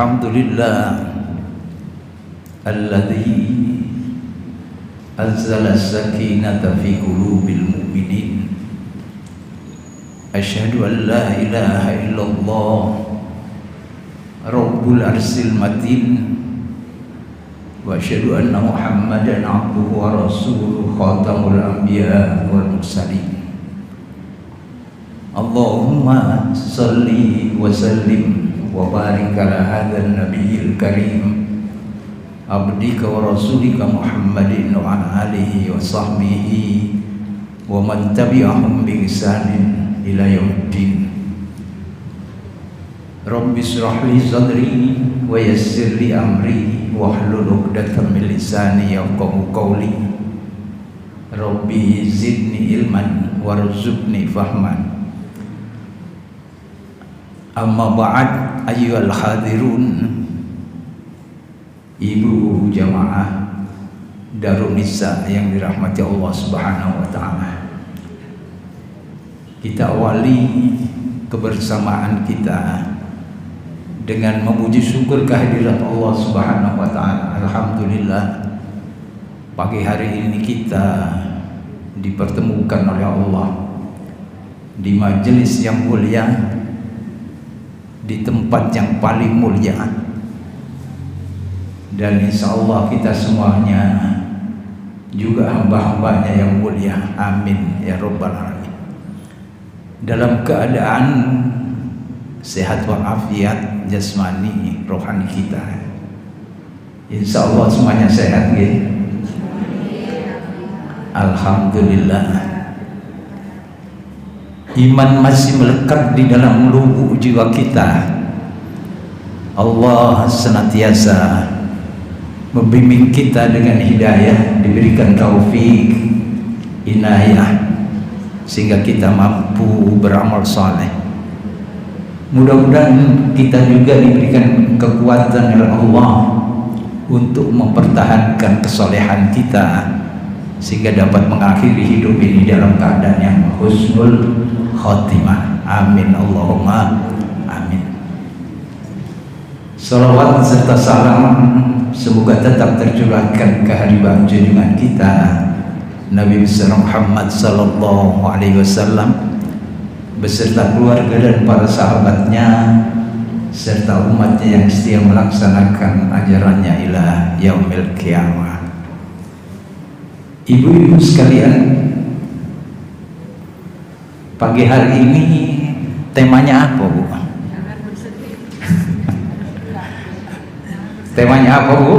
Alhamdulillah alladzi anzala as-sakinata fi qulubil mu'minin. Asyhadu an la ilaha illallah rabbul arsil matin wa asyhadu anna Muhammadan abduhu wa rasuluhu khatamul anbiya wal mursalin. Allahumma salli wa sallim wa barik ala hadzal nabiyil karim abdika wa rasulika Muhammadin wa ala alihi wa sahbihi wa man tabi'ahum bi ihsanin ila yaumiddin. Rabbi shrah li sadri wa yassir li amri wahlul 'uqdatam min lisani yafqahu qawli. Rabbi zidni ilman warzuqni fahman. Amma ba'd, ayyuhal hadirun, ibu jamaah Darun Nisa yang dirahmati Allah Subhanahu wa taala. Kita awali kebersamaan kita dengan memuji syukur kehadirat Allah Subhanahu wa taala. Alhamdulillah, pagi hari ini kita dipertemukan oleh Allah di majelis yang mulia, di tempat yang paling mulia, dan insya Allah kita semuanya juga hamba-hambanya yang mulia. Amin ya rabbal alamin. Dalam keadaan sehat walafiat jasmani rohani kita, insya Allah semuanya sehat ya. Alhamdulillah. Iman masih melekat di dalam lubuk jiwa kita. Allah senantiasa membimbing kita dengan hidayah, diberikan taufik, inayah, sehingga kita mampu beramal saleh. Mudah-mudahan kita juga diberikan kekuatan oleh Allah untuk mempertahankan kesolehan kita, sehingga dapat mengakhiri hidup ini dalam keadaan yang husnul khotimah. Amin Allahumma amin. Salawat serta salam semoga tetap tercurahkan ke habibah junjungan kita Nabi besar Muhammad sallallahu alaihi wasallam beserta keluarga dan para sahabatnya serta umatnya yang setia melaksanakan ajarannya ila yaumil qiyamah. Ibu-ibu sekalian, pagi hari ini temanya apa, Bu? Temanya apa, Bu?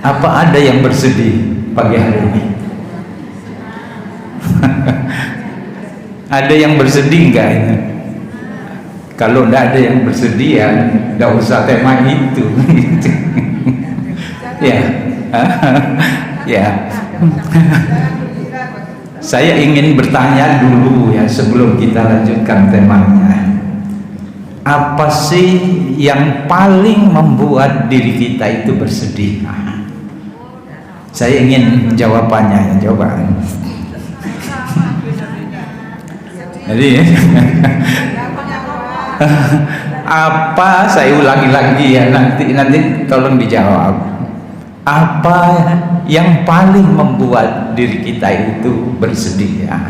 Apa ada yang bersedih pagi hari ini? Ada yang bersedih enggak ini? Kalau enggak ada yang bersedih ya enggak usah tema itu. Ya. Ya. Saya ingin bertanya dulu ya sebelum kita lanjutkan temanya. Apa sih yang paling membuat diri kita itu bersedih? Saya ingin jawabannya, jawaban. Jadi apa, saya ulangi lagi ya, nanti tolong dijawab. Apa yang paling membuat diri kita itu bersedih ya?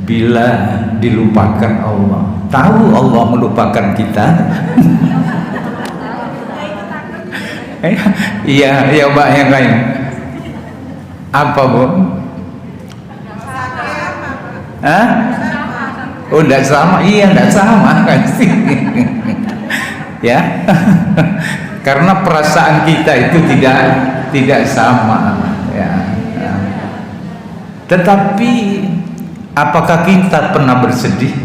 Bila dilupakan Allah. Tahu Allah melupakan kita? Iya, iya Mbak, yang lain. Apa, Bu? Hah? Oh, enggak sama. Iya, enggak sama kan sih. Ya. Karena perasaan kita itu tidak sama ya. Tetapi apakah kita pernah bersedih?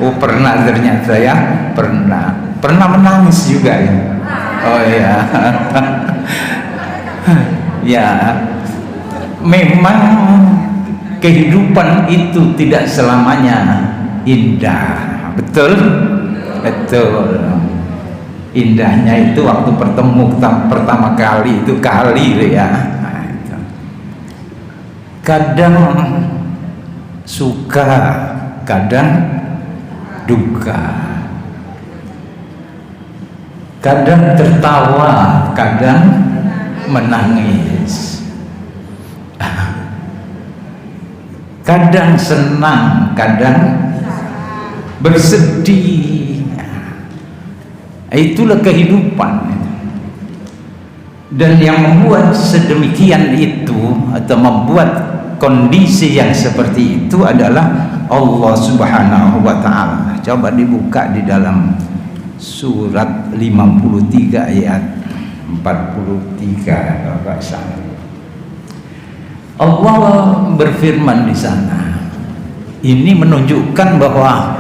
Oh, pernah ternyata ya. Pernah menangis juga ya. Oh ya. Ya. Memang kehidupan itu tidak selamanya indah. Betul? Betul. Indahnya itu waktu pertama kali itu ya. Kadang suka, kadang duka, kadang tertawa, kadang menangis, kadang senang, kadang bersedih. Itulah kehidupan. Dan yang membuat sedemikian itu atau membuat kondisi yang seperti itu adalah Allah Subhanahu wa ta'ala. Coba dibuka di dalam surat 53 ayat 43 Bapak sana. Allah berfirman di sana. Ini menunjukkan bahwa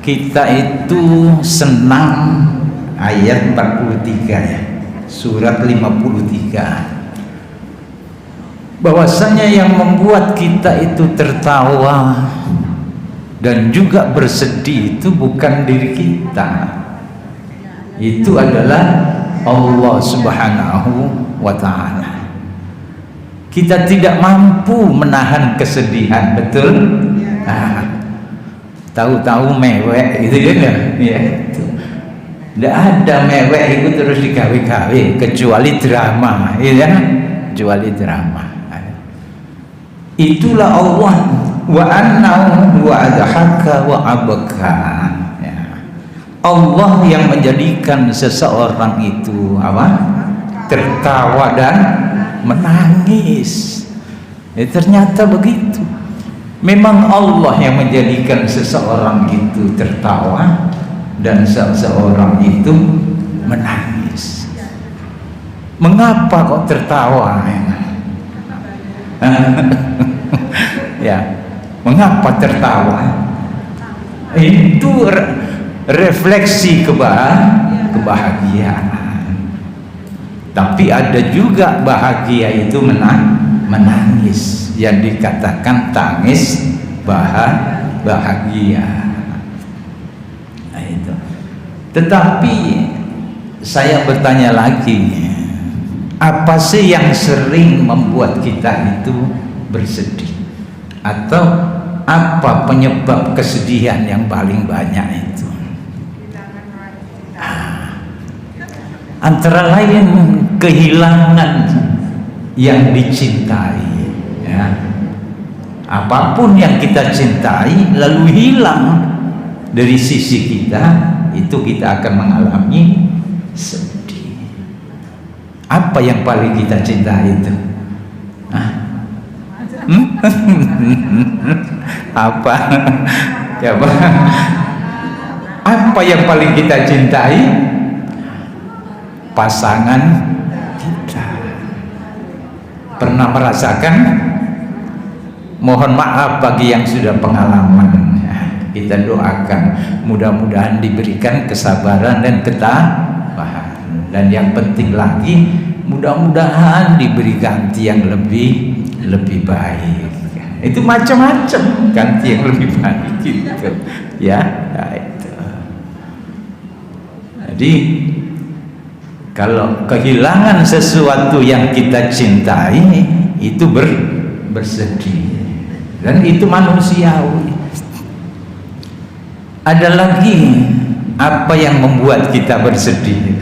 kita itu senang, ayat 43 ya. Surat 53. Bahwasanya yang membuat kita itu tertawa dan juga bersedih itu bukan diri kita. Itu adalah Allah Subhanahu wa ta'ala. Kita tidak mampu menahan kesedihan, betul? Tahu-tahu mewek gitu ya. Itu. Tidak ada mewek itu terus digawe-gawe kecuali drama, ya, kecuali drama. Itulah Allah, wa annahu wa adhaka wa abka. Ya. Allah yang menjadikan seseorang itu apa? Tertawa dan menangis. Ternyata begitu. Memang Allah yang menjadikan seseorang itu tertawa dan seseorang itu menangis. Mengapa kok tertawa? Ya, mengapa tertawa? Itu refleksi kebahagiaan. Tapi ada juga bahagia itu menangis, yang dikatakan tangis bahagia. Tetapi saya bertanya lagi, apa sih yang sering membuat kita itu bersedih? Atau apa penyebab kesedihan yang paling banyak itu? Antara lain kehilangan yang dicintai, ya. Apapun yang kita cintai lalu hilang dari sisi kita, itu kita akan mengalami sedih. Apa yang paling kita cintai itu? Apa? Coba. Apa yang paling kita cintai? Pasangan kita. Pernah merasakan? Mohon maaf bagi yang sudah pengalaman. Kita doakan mudah-mudahan diberikan kesabaran dan ketabahan, dan yang penting lagi mudah-mudahan diberi ganti yang lebih baik. Itu macam-macam ganti yang lebih baik gitu ya. Nah, itu. Jadi kalau kehilangan sesuatu yang kita cintai itu bersedih, dan itu manusiawi. Ada lagi apa yang membuat kita bersedih?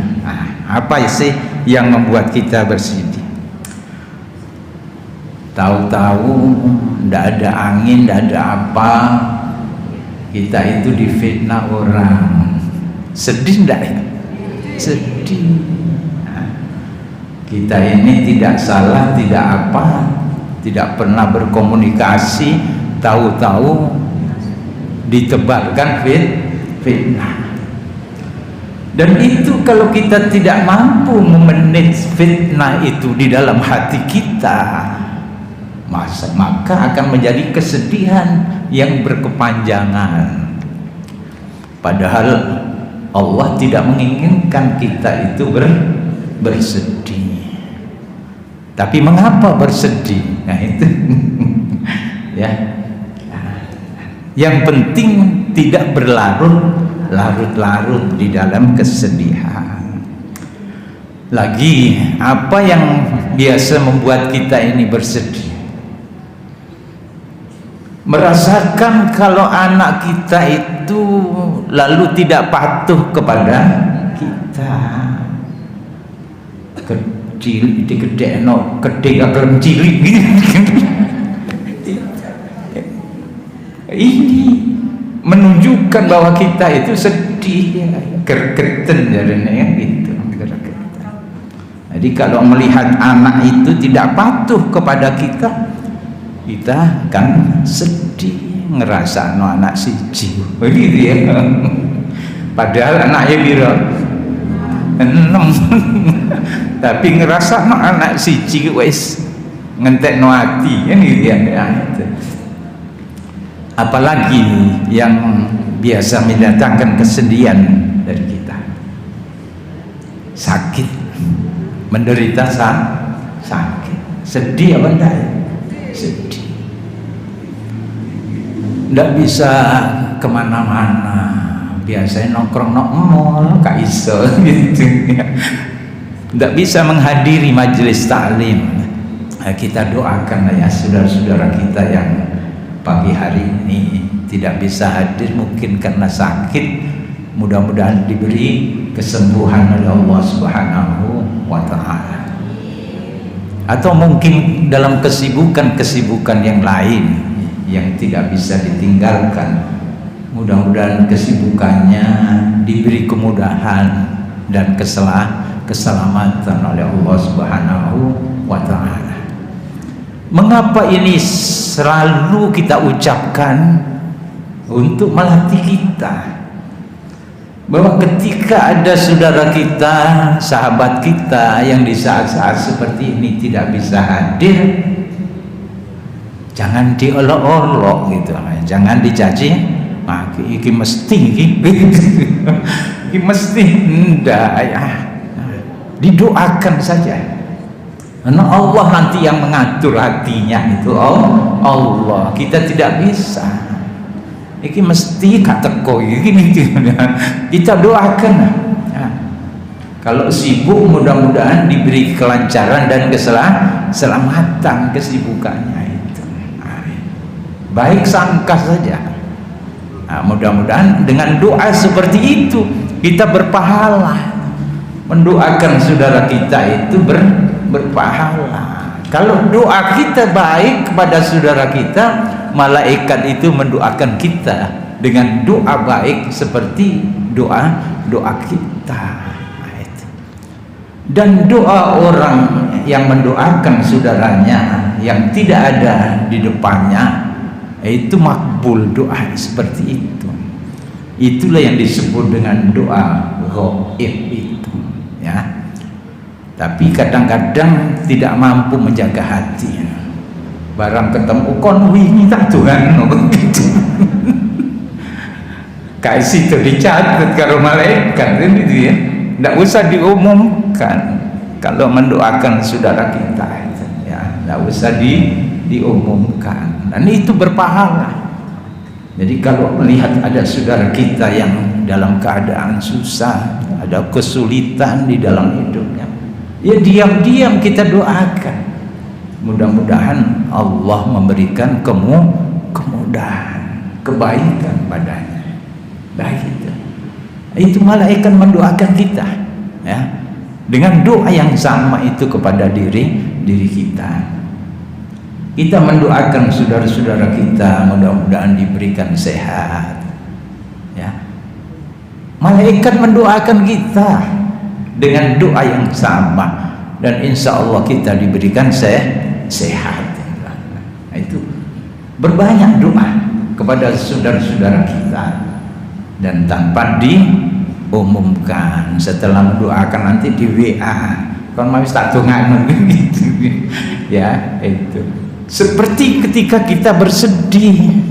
Apa sih yang membuat kita bersedih? Tahu-tahu tidak ada angin, tidak ada apa, kita itu difitnah orang. Sedih tidak ya? Sedih. Kita ini tidak salah, tidak apa, tidak pernah berkomunikasi, tahu-tahu ditebarkan fitnah. Dan itu kalau kita tidak mampu memanage fitnah itu di dalam hati kita, maka akan menjadi kesedihan yang berkepanjangan. Padahal Allah tidak menginginkan kita itu bersedih. Tapi mengapa bersedih? Nah itu ya. Yang penting tidak berlarut-larut di dalam kesedihan. Lagi, apa yang biasa membuat kita ini bersedih? merasakan kalau anak kita itu lalu tidak patuh kepada kita, kecil gede no gede akan cilik ini menunjukkan bahwa kita itu sedih, gergeten jadinya gitu. Jadi kalau melihat anak itu tidak patuh kepada kita, kita akan sedih, ngerasa no anak siji begitu ya. Padahal anaknya biro 6 tapi ngerasa no anak siji wes ngentek no hati kan gitu ya. Apalagi yang biasa mendatangkan kesedihan dari kita, sakit, menderita sakit, sedih apa enggak? Sedih, enggak bisa kemana-mana, biasanya nongkrong mall gak iso gitu ya. Enggak bisa menghadiri majelis taklim. Kita doakan ya saudara-saudara kita yang pagi hari ini tidak bisa hadir mungkin karena sakit, mudah-mudahan diberi kesembuhan oleh Allah Subhanahu wa ta'ala, atau mungkin dalam kesibukan yang lain yang tidak bisa ditinggalkan, mudah-mudahan kesibukannya diberi kemudahan dan keselamatan oleh Allah Subhanahu wa ta'ala. Mengapa ini selalu kita ucapkan? Untuk melatih kita bahwa ketika ada saudara kita, sahabat kita yang di saat-saat seperti ini tidak bisa hadir, jangan diolok-olok gitu, jangan dicaci maki, iki mesti iki mesti ndak ya, didoakan saja. Karena Allah nanti yang mengatur hatinya itu Allah, kita tidak bisa. Iki mesti kata gini kita doakan ya. Kalau sibuk mudah-mudahan diberi kelancaran dan keselamatan kesibukannya itu. Baik sangka saja. Mudah-mudahan dengan doa seperti itu kita berpahala, mendoakan saudara kita itu berpahala. Kalau doa kita baik kepada saudara kita, malaikat itu mendoakan kita dengan doa baik seperti doa kita. Dan doa orang yang mendoakan saudaranya yang tidak ada di depannya itu makbul, doa seperti itu. Itulah yang disebut dengan doa ghaib itu ya. Tapi kadang-kadang tidak mampu menjaga hati. Barang ketemu kon wingi tak Tuhan begitu. Kasih itu dicatat karo malaikat gitu ya. Tidak usah diumumkan kalau mendoakan saudara kita ya, tidak usah diumumkan. Dan itu berpahala. Jadi kalau melihat ada saudara kita yang dalam keadaan susah, ada kesulitan di dalam hidupnya, ya diam-diam kita doakan. Mudah-mudahan Allah memberikan kemudahan, kebaikan padanya. Baik itu malaikat mendoakan kita ya, dengan doa yang sama itu kepada diri kita. Kita mendoakan saudara-saudara kita mudah-mudahan diberikan sehat ya. Malaikat mendoakan kita dengan doa yang sama, dan insya Allah kita diberikan sehat. Nah, itu berbanyak doa kepada saudara-saudara kita, dan tanpa diumumkan. Setelah mendoakan nanti di WA kan mau statungan gitu ya. Itu seperti ketika kita bersedih,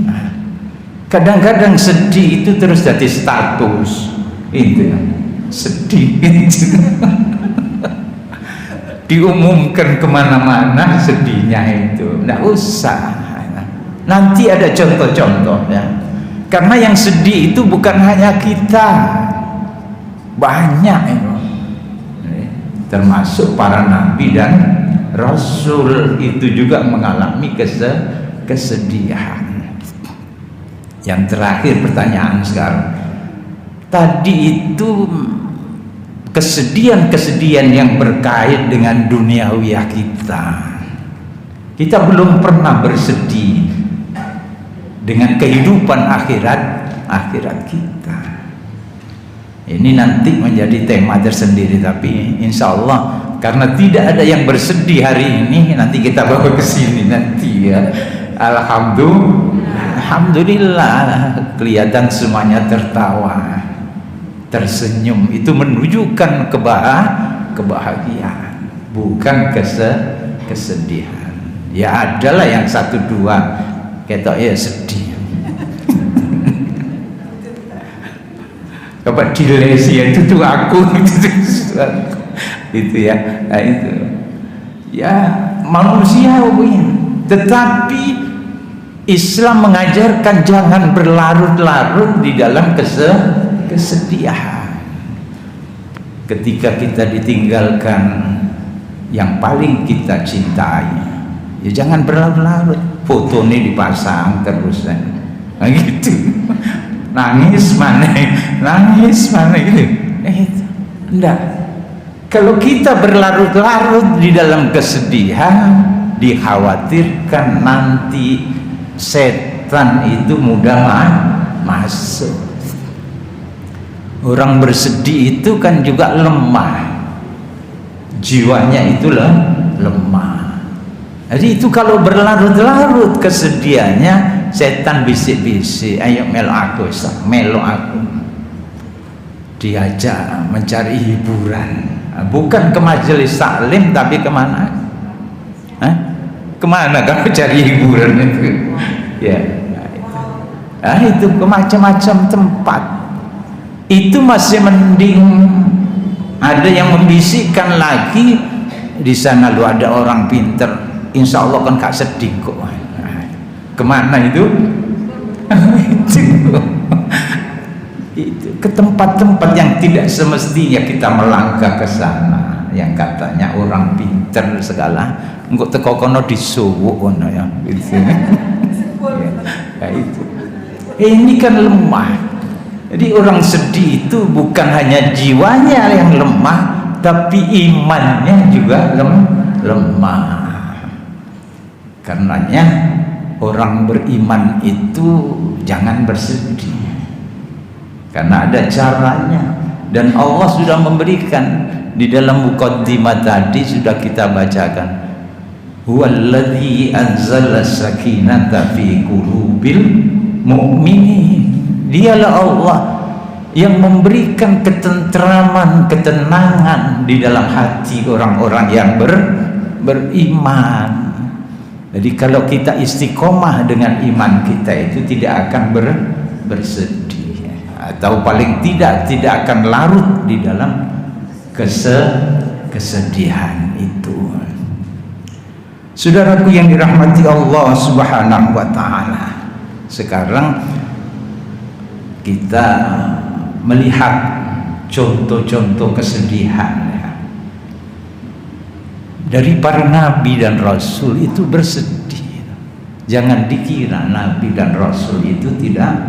kadang-kadang sedih itu terus jadi status itu ya. Sedih itu diumumkan kemana-mana sedihnya itu, tidak usah. Nanti ada contoh-contoh ya. Karena yang sedih itu bukan hanya kita, banyak itu, termasuk para nabi dan rasul itu juga mengalami kesedihan. Yang terakhir pertanyaan sekarang. Tadi itu kesedihan-kesedihan yang berkait dengan duniawiyah kita. Kita belum pernah bersedih dengan kehidupan akhirat kita. Ini nanti menjadi tema tersendiri, tapi insya Allah karena tidak ada yang bersedih hari ini, nanti kita bawa ke sini nanti ya. Alhamdulillah kelihatan semuanya tertawa, tersenyum. Itu menunjukkan kebahagiaan, bukan kesedihan. Ya adalah yang satu dua ketok ya sedih. Coba dilesi itu tuh aku itu ya, nah, itu ya manusia tetapi Islam mengajarkan jangan berlarut-larut di dalam kesedihan. Ketika kita ditinggalkan yang paling kita cintai, ya jangan berlarut-larut. Foto ini dipasang terus, nah, gitu. Nangis mana gitu. Enggak. Kalau kita berlarut-larut di dalam kesedihan, dikhawatirkan nanti setan itu mudah masuk. Orang bersedih itu kan juga lemah, jiwanya itu lemah. Jadi itu kalau berlarut-larut kesedihannya, setan bisik-bisik, ayo melo aku, diajak mencari hiburan, bukan ke majelis taklim tapi kemana? Kemana kamu cari hiburan itu? Ya, itu ke macam-macam tempat. Itu masih mending. Ada yang membisikkan lagi, di sana lu ada orang pinter, insya Allah kan gak sedih kok. Kemana itu? Itu ke tempat-tempat yang tidak semestinya kita melangkah ke sana. Yang katanya orang pinter segala, engkau teko kono disuwuk kono ya. Gitu. Ya, itu. Ini kan lemah. Jadi orang sedih itu bukan hanya jiwanya yang lemah, tapi imannya juga lemah. Karenanya orang beriman itu jangan bersedih, karena ada caranya, dan Allah sudah memberikan di dalam muqaddimah tadi sudah kita bacakan. Huwallazi anzala sakinata fi qulubil mu'minin. Dialah Allah yang memberikan ketentraman, ketenangan di dalam hati orang-orang yang beriman. Jadi kalau kita istiqomah dengan iman kita itu tidak akan bersedih, atau paling tidak akan larut di dalam kesedihan itu. Saudaraku yang dirahmati Allah Subhanahu wa taala, sekarang kita melihat contoh-contoh kesedihan dari para nabi dan rasul itu bersedih. Jangan dikira nabi dan rasul itu tidak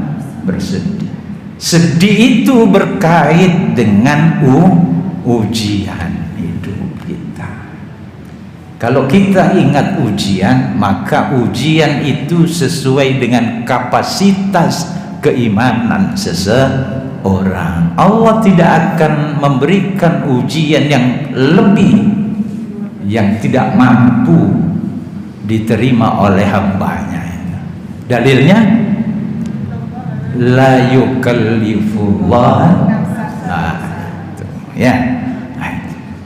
bersedih. Sedih itu berkait dengan ujian hidup kita. Kalau kita ingat ujian, maka ujian itu sesuai dengan kapasitas keimanan seseorang. Allah tidak akan memberikan ujian yang lebih, yang tidak mampu diterima oleh hambanya. Dalilnya la yukallifullah, ya,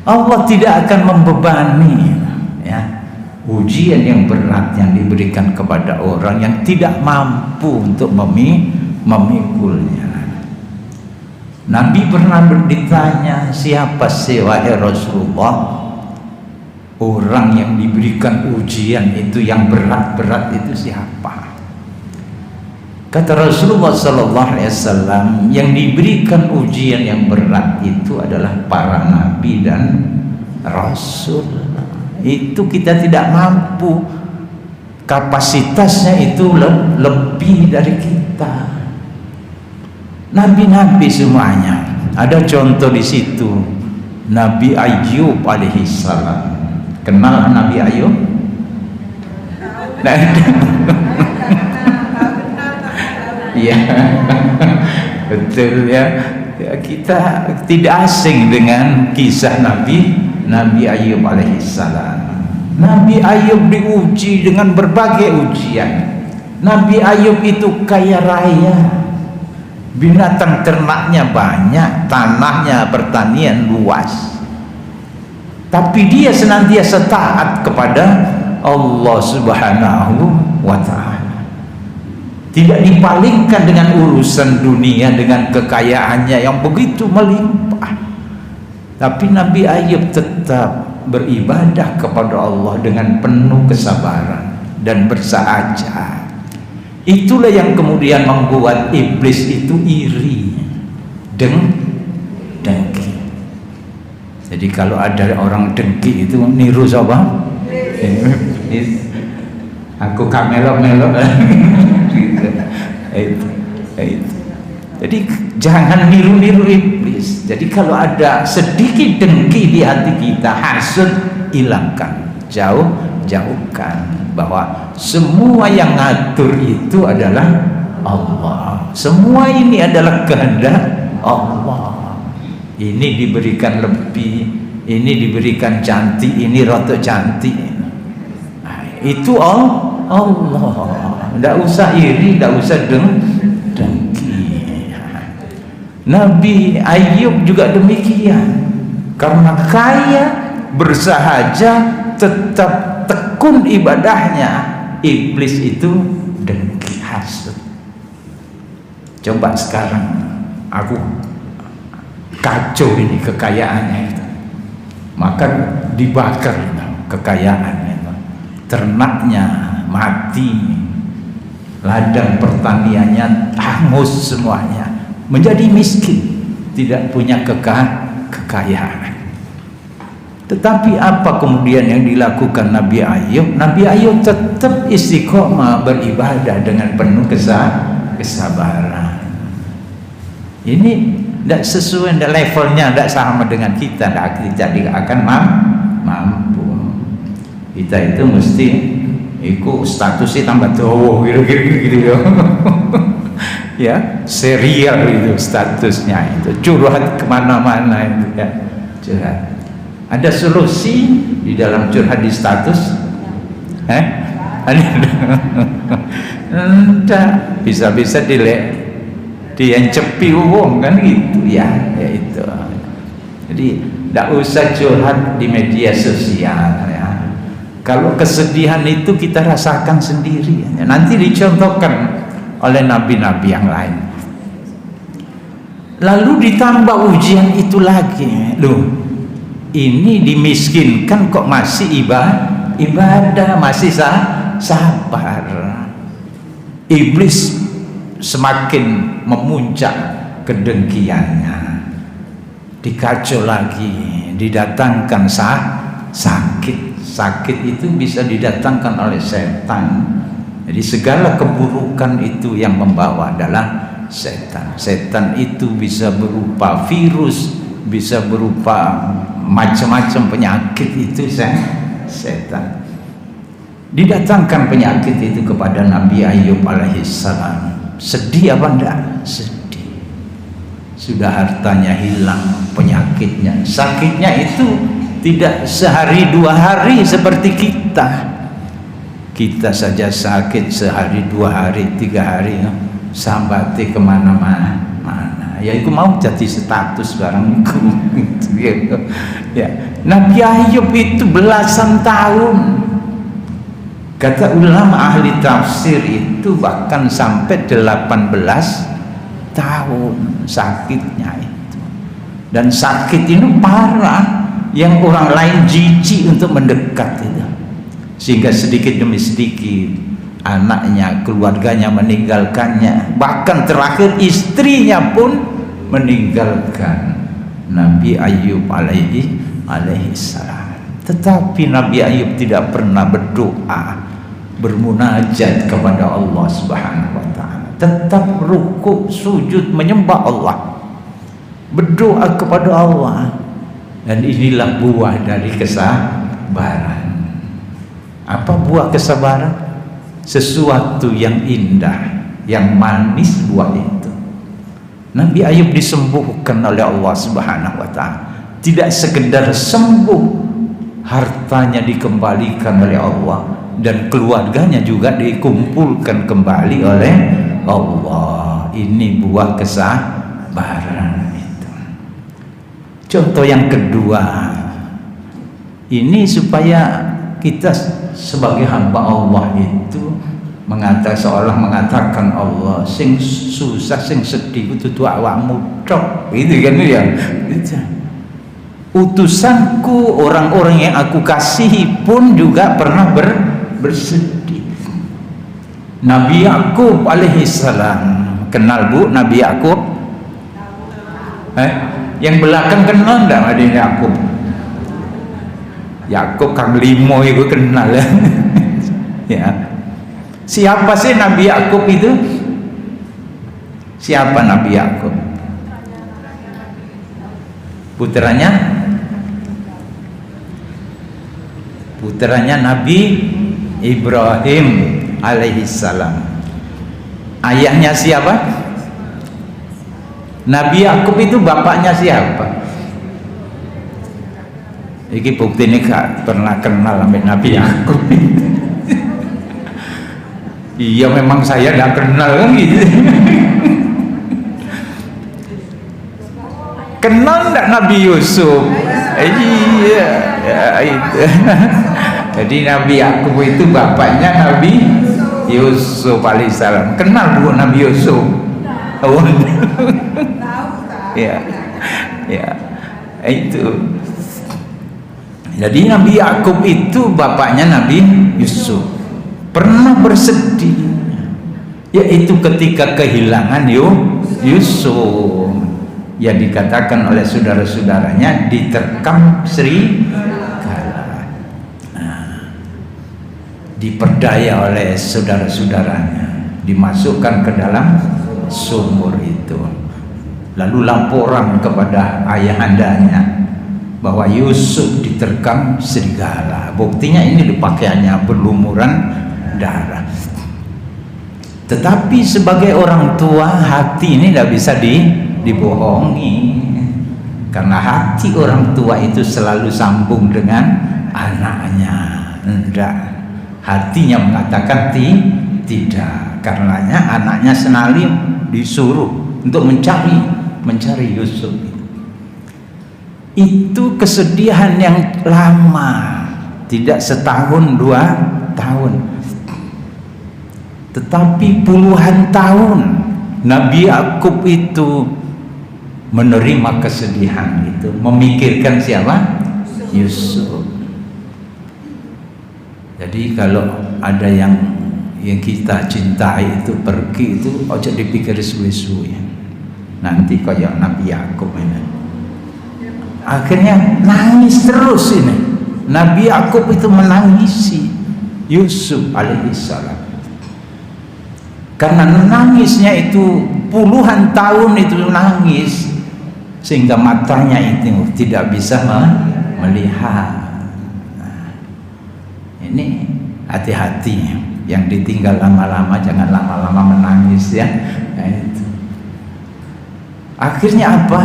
Allah tidak akan membebani ya ujian yang berat yang diberikan kepada orang yang tidak mampu untuk memikulnya. Nabi pernah ditanya, siapa sih wahai Rasulullah orang yang diberikan ujian itu yang berat-berat itu siapa? Kata Rasulullah sallallahu alaihi wasallam, yang diberikan ujian yang berat itu adalah para nabi dan rasul. Itu kita tidak mampu, kapasitasnya itu lebih dari kita. kita. Nabi-nabi semuanya. Ada contoh di situ. Nabi Ayub alaihissalam. Kenal Nabi Ayub? Iya, betul ya. Kita tidak asing dengan kisah Nabi Ayub alaihissalam. Nabi Ayub diuji dengan berbagai ujian. Nabi Ayub itu kaya raya, binatang ternaknya banyak, tanahnya pertanian luas, tapi dia senantiasa taat kepada Allah Subhanahu wa ta'ala. Tidak dipalingkan dengan urusan dunia, dengan kekayaannya yang begitu melimpah, tapi Nabi Ayub tetap beribadah kepada Allah dengan penuh kesabaran dan bersahaja. Itulah yang kemudian membuat iblis itu iri, dengki. Jadi kalau ada orang dengki itu niru siapa? Aku kamelok-melok. Itu. Jadi jangan niru-niru iblis. Jadi kalau ada sedikit dengki di hati kita, hasud, hilangkan, jauhkan. Bahwa semua yang ngatur itu adalah Allah. Semua ini adalah kehendak Allah. Ini diberikan lebih, ini diberikan cantik, ini rotok cantik. Nah, itu Allah. Tidak usah iri, tidak usah dengki. Nabi Ayub juga demikian. Karena kaya, bersahaja, tetap tekun ibadahnya, iblis itu dengki, hasud. Coba sekarang aku kacau ini kekayaannya itu, maka dibakar kekayaannya itu, ternaknya mati, ladang pertaniannya hangus semuanya, menjadi miskin, tidak punya kekayaan. Tetapi apa kemudian yang dilakukan Nabi Ayub? Nabi Ayub tetap istiqomah beribadah dengan penuh kesabaran. Ini tidak sesuai, tidak levelnya, tidak sama dengan kita. Kita tidak akan mampu. Kita itu mesti ikut statusnya tambah tuh, gitu. Ya, serial itu statusnya itu, curhat kemana-mana itu ya, curhat. Ada solusi di dalam curhat di status? Entah, bisa-bisa diencepi uang kan gitu ya, itu. Jadi tidak usah curhat di media sosial ya. Kalau kesedihan itu kita rasakan sendiri ya. Nanti dicontohkan oleh nabi-nabi yang lain. Lalu ditambah ujian itu lagi, loh. Ini dimiskinkan kok masih ibadah, masih sabar. Iblis semakin memuncak kedengkiannya, dikacau lagi, didatangkan sakit itu bisa didatangkan oleh setan. Jadi segala keburukan itu yang membawa adalah setan itu bisa berupa virus, bisa berupa macam-macam penyakit, itu setan. Didatangkan penyakit itu kepada Nabi Ayub alaihissalam. Sedih apa enggak? Sedih. Sudah hartanya hilang, penyakitnya, sakitnya itu tidak sehari dua hari seperti kita. Kita saja sakit sehari dua hari tiga hari, sambati kemana-mana. Ya itu mau jadi status barang itu ya. Nabi Ayub itu belasan tahun, kata ulama ahli tafsir itu bahkan sampai 18 tahun sakitnya itu, dan sakit ini parah yang orang lain jijik untuk mendekat itu, sehingga sedikit demi sedikit anaknya, keluarganya meninggalkannya, bahkan terakhir istrinya pun meninggalkan Nabi Ayub alaihissalam. Tetapi Nabi Ayub tidak pernah berdoa, bermunajat kepada Allah Subhanahu wa ta'ala. tetap rukuk, sujud, menyembah Allah, berdoa kepada Allah. Dan inilah buah dari kesabaran. Apa buah kesabaran? Sesuatu yang indah, yang manis buah itu. Nabi Ayub disembuhkan oleh Allah Subhanahu wa ta'ala. Tidak sekedar sembuh, hartanya dikembalikan oleh Allah, dan keluarganya juga dikumpulkan kembali oleh Allah. Ini buah kesabaran itu. Contoh yang kedua, ini supaya kita sebagai hamba Allah itu seolah mengatakan Allah sing susah, sing sedih itu awakmu tok, gitu kan ya. Utusanku, orang-orang yang aku kasihi pun juga pernah bersedih. Nabi Yakub alaihissalam, kenal Bu Nabi Yakub? Yang belakang kenal enggak Nabi Yakub? Yakub kang limo itu kenal ya. Ya. Siapa sih Nabi Yakub itu? Siapa Nabi Yakub? Putranya Nabi Ibrahim alaihissalam. Ayahnya siapa? Nabi Yakub itu bapaknya siapa? Iki bukti ini gak pernah kenal sama Nabi Yakub. Iya, memang saya gak kenal kan gitu. Kenal enggak Nabi Yusuf? Iya, ya itu. Jadi Nabi Yakub itu bapaknya Nabi Yusuf alaihissalam. Kenal Bu Nabi Yusuf? Oh. Ya, ya, itu. Jadi Nabi Yakub itu bapaknya Nabi Yusuf. Pernah bersedih, yaitu ketika kehilangan Yusuf, yang dikatakan oleh saudara-saudaranya diterkam serigala. Diperdaya oleh saudara-saudaranya, dimasukkan ke dalam sumur itu. Lalu laporan kepada ayahandanya bahwa Yusuf diterkam serigala. Buktinya ini di pakaiannya berlumuran darah. Tetapi sebagai orang tua, hati ini tidak bisa dibohongi, karena hati orang tua itu selalu sambung dengan anaknya. Enggak, hatinya mengatakan tidak, karenanya anaknya selalu disuruh untuk mencari Yusuf. Itu kesedihan yang lama, tidak setahun 2 tahun, tetapi puluhan tahun Nabi Yakub itu menerima kesedihan itu, memikirkan siapa? Yusuf. Jadi kalau ada yang kita cintai itu pergi itu, ojo dipikir suwe-suwe, nanti kayak Nabi Yakub ini. Akhirnya nangis terus ini. Nabi Yakub itu menangisi Yusuf alaihissalam, karena nangisnya itu puluhan tahun itu nangis, sehingga matanya itu tidak bisa melihat. Nah, ini hati-hati, yang ditinggal lama-lama jangan lama-lama menangis ya. Nah, itu. Akhirnya apa?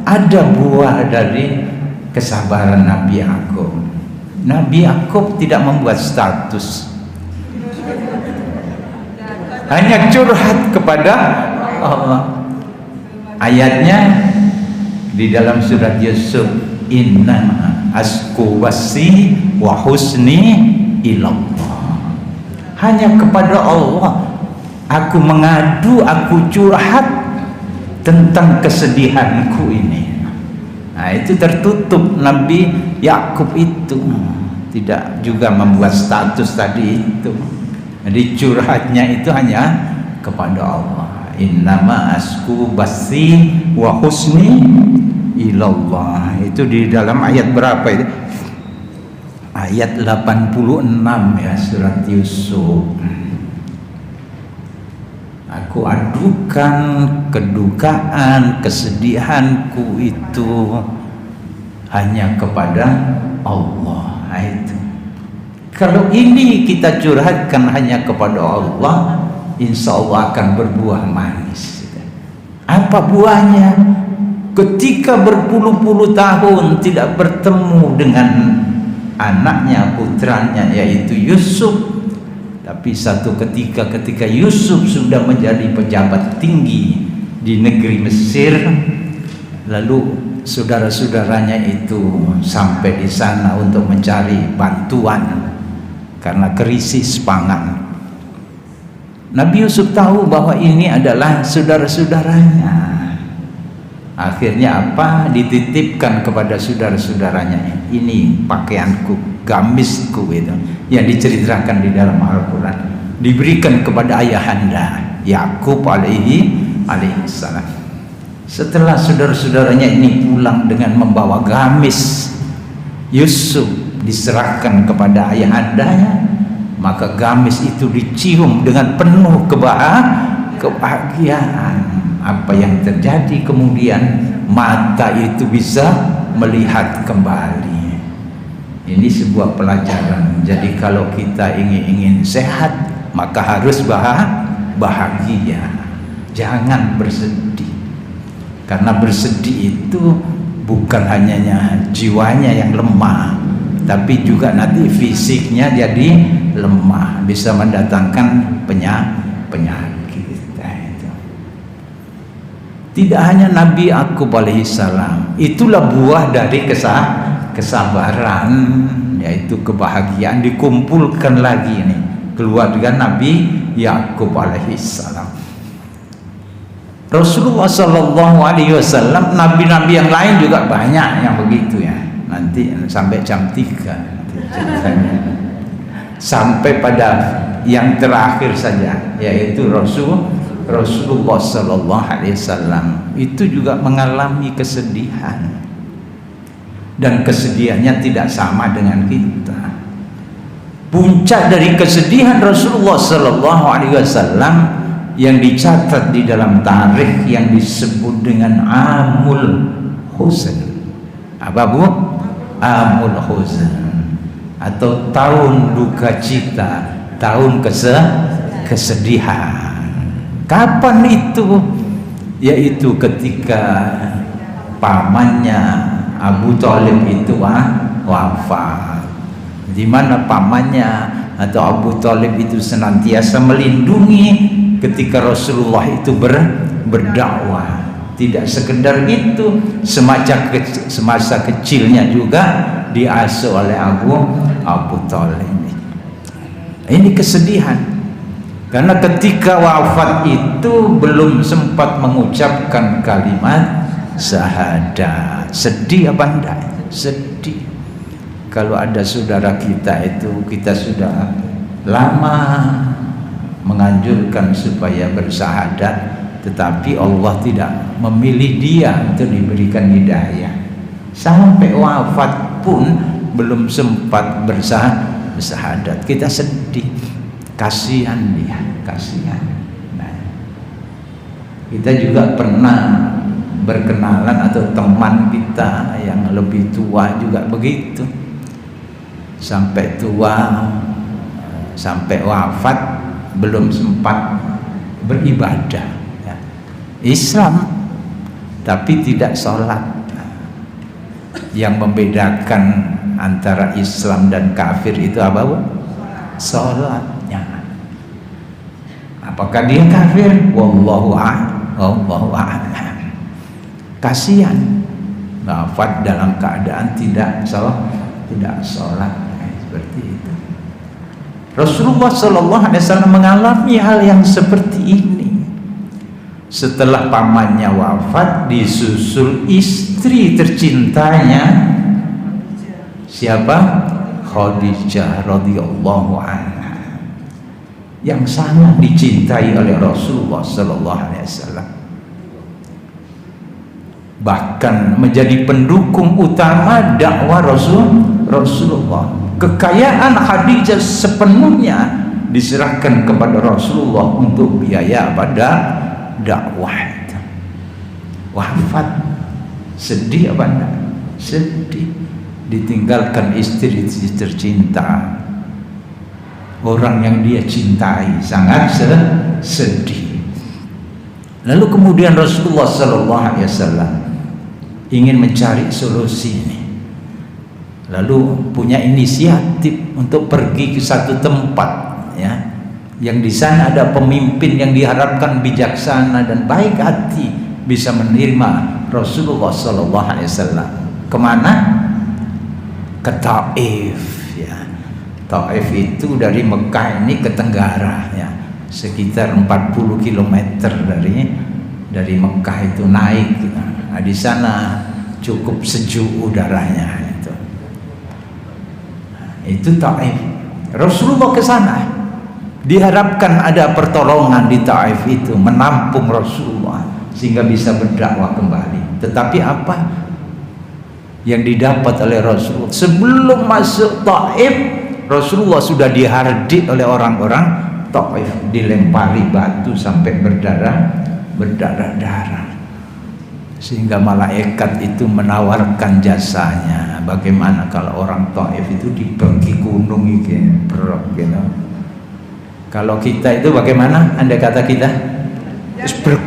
Ada buah dari kesabaran Nabi Yakub. Nabi Yakub tidak membuat status, hanya curhat kepada Allah. Ayatnya di dalam surat Yusuf, inna asku wasi wa husni ilallah. Hanya kepada Allah aku mengadu, aku curhat tentang kesedihanku ini. Nah, itu tertutup. Nabi Yakub itu tidak juga membuat status tadi itu. Jadi curhatnya itu hanya kepada Allah. Innama asku basi wa husni ilallah. Itu di dalam ayat berapa itu? Ayat 86 ya, surat Yusuf. Aku adukan kedukaan, kesedihanku itu hanya kepada Allah. Itu. Kalau ini kita curhatkan hanya kepada Allah, insya Allah akan berbuah manis. Apa buahnya? Ketika berpuluh-puluh tahun tidak bertemu dengan anaknya, putranya, yaitu Yusuf. Tapi satu ketika Yusuf sudah menjadi pejabat tinggi di negeri Mesir, lalu saudara-saudaranya itu sampai di sana untuk mencari bantuan karena krisis pangan. Nabi Yusuf tahu bahwa ini adalah saudara-saudaranya. Akhirnya apa? Dititipkan kepada saudara-saudaranya. Ini pakaianku, gamisku itu yang diceritakan di dalam Al-Quran. Diberikan kepada ayahanda Yakub alaihi salam. Setelah saudara-saudaranya ini pulang dengan membawa gamis Yusuf diserahkan kepada ayahandanya, maka gamis itu dicium dengan penuh kebahagiaan. Apa yang terjadi kemudian? Mata itu bisa melihat kembali. Ini sebuah pelajaran. Jadi kalau kita ingin sehat, maka harus bahagia. Jangan bersedih. Karena bersedih itu bukan hanya jiwanya yang lemah, tapi juga nanti fisiknya jadi lemah, bisa mendatangkan penyakit. Tidak hanya Nabi Yakub alaihissalam, itulah buah dari kesabaran, yaitu kebahagiaan dikumpulkan lagi nih keluarga Nabi Yakub alaihissalam. Rasulullah Shallallahu Alaihi Wasallam, nabi-nabi yang lain juga banyak yang begitu ya. Nanti sampai jam 3 ceritanya. Sampai pada yang terakhir saja, yaitu Rasulullah Sallallahu Alaihi Wasallam itu juga mengalami kesedihan, dan kesedihannya tidak sama dengan kita. Puncak dari kesedihan Rasulullah Sallallahu Alaihi Wasallam yang dicatat di dalam tarikh yang disebut dengan Amul Huzn. Apa bu? Amul Huzn, atau tahun duka cita, tahun kesedihan. Kapan itu? Yaitu ketika pamannya Abu Thalib itu wafat. Di mana pamannya atau Abu Thalib itu senantiasa melindungi ketika Rasulullah itu berdakwah. Tidak sekedar itu, semasa kecilnya juga diasuh oleh Abu Thalib. Ini kesedihan. Karena ketika wafat itu belum sempat mengucapkan kalimat syahadat. Sedih apa enggak? Sedih. Kalau ada saudara kita itu, kita sudah lama menganjurkan supaya bersyahadat, tetapi Allah tidak memilih dia untuk diberikan hidayah. Sampai wafat pun belum sempat bersyahadat. Kita sedih. Kasihan dia, kasihan. Nah, kita juga pernah berkenalan atau teman kita yang lebih tua juga begitu. Sampai tua, sampai wafat belum sempat beribadah. Ya. Islam, tapi tidak sholat. Yang membedakan antara Islam dan kafir itu apa bu? Sholat. Apakah dia kafir? Wallahu a'lam. Kasihan wafat dalam keadaan tidak sholat. Seperti itu. Rasulullah Sallallahu Alaihi Wasallam mengalami hal yang seperti ini. Setelah pamannya wafat, disusul istri tercintanya. Siapa? Khadijah radhiyallahu anha, yang sangat dicintai oleh Rasulullah Sallallahu Alaihi Wasallam, bahkan menjadi pendukung utama dakwah Rasulullah. Kekayaan Khadijah sepenuhnya diserahkan kepada Rasulullah untuk biaya pada dakwah. Wafat, sedih apa enggak? Sedih, ditinggalkan istri tercinta, orang yang dia cintai, sangat sedih. Lalu kemudian Rasulullah sallallahu alaihi wasallam ingin mencari solusi ini, lalu punya inisiatif untuk pergi ke satu tempat, ya, yang di sana ada pemimpin yang diharapkan bijaksana dan baik hati, bisa menerima Rasulullah sallallahu alaihi wasallam. Kemana? Ke Taif, ya. Taif itu dari Mekah ini ke tenggara, ya, sekitar 40 km dari Mekah itu naik. Nah, di sana cukup sejuk udaranya itu. Itu Taif. Rasulullah ke sana. Diharapkan ada pertolongan di Taif itu, menampung Rasulullah sehingga bisa berdakwah kembali. Tetapi apa yang didapat oleh Rasulullah? Sebelum masuk Taif, Rasulullah sudah dihardik oleh orang-orang Taif, dilempari batu sampai berdarah-darah, sehingga malaikat itu menawarkan jasanya. Bagaimana kalau orang Taif itu dibagi gunung gitu, kalau kita itu bagaimana? Andai kata kita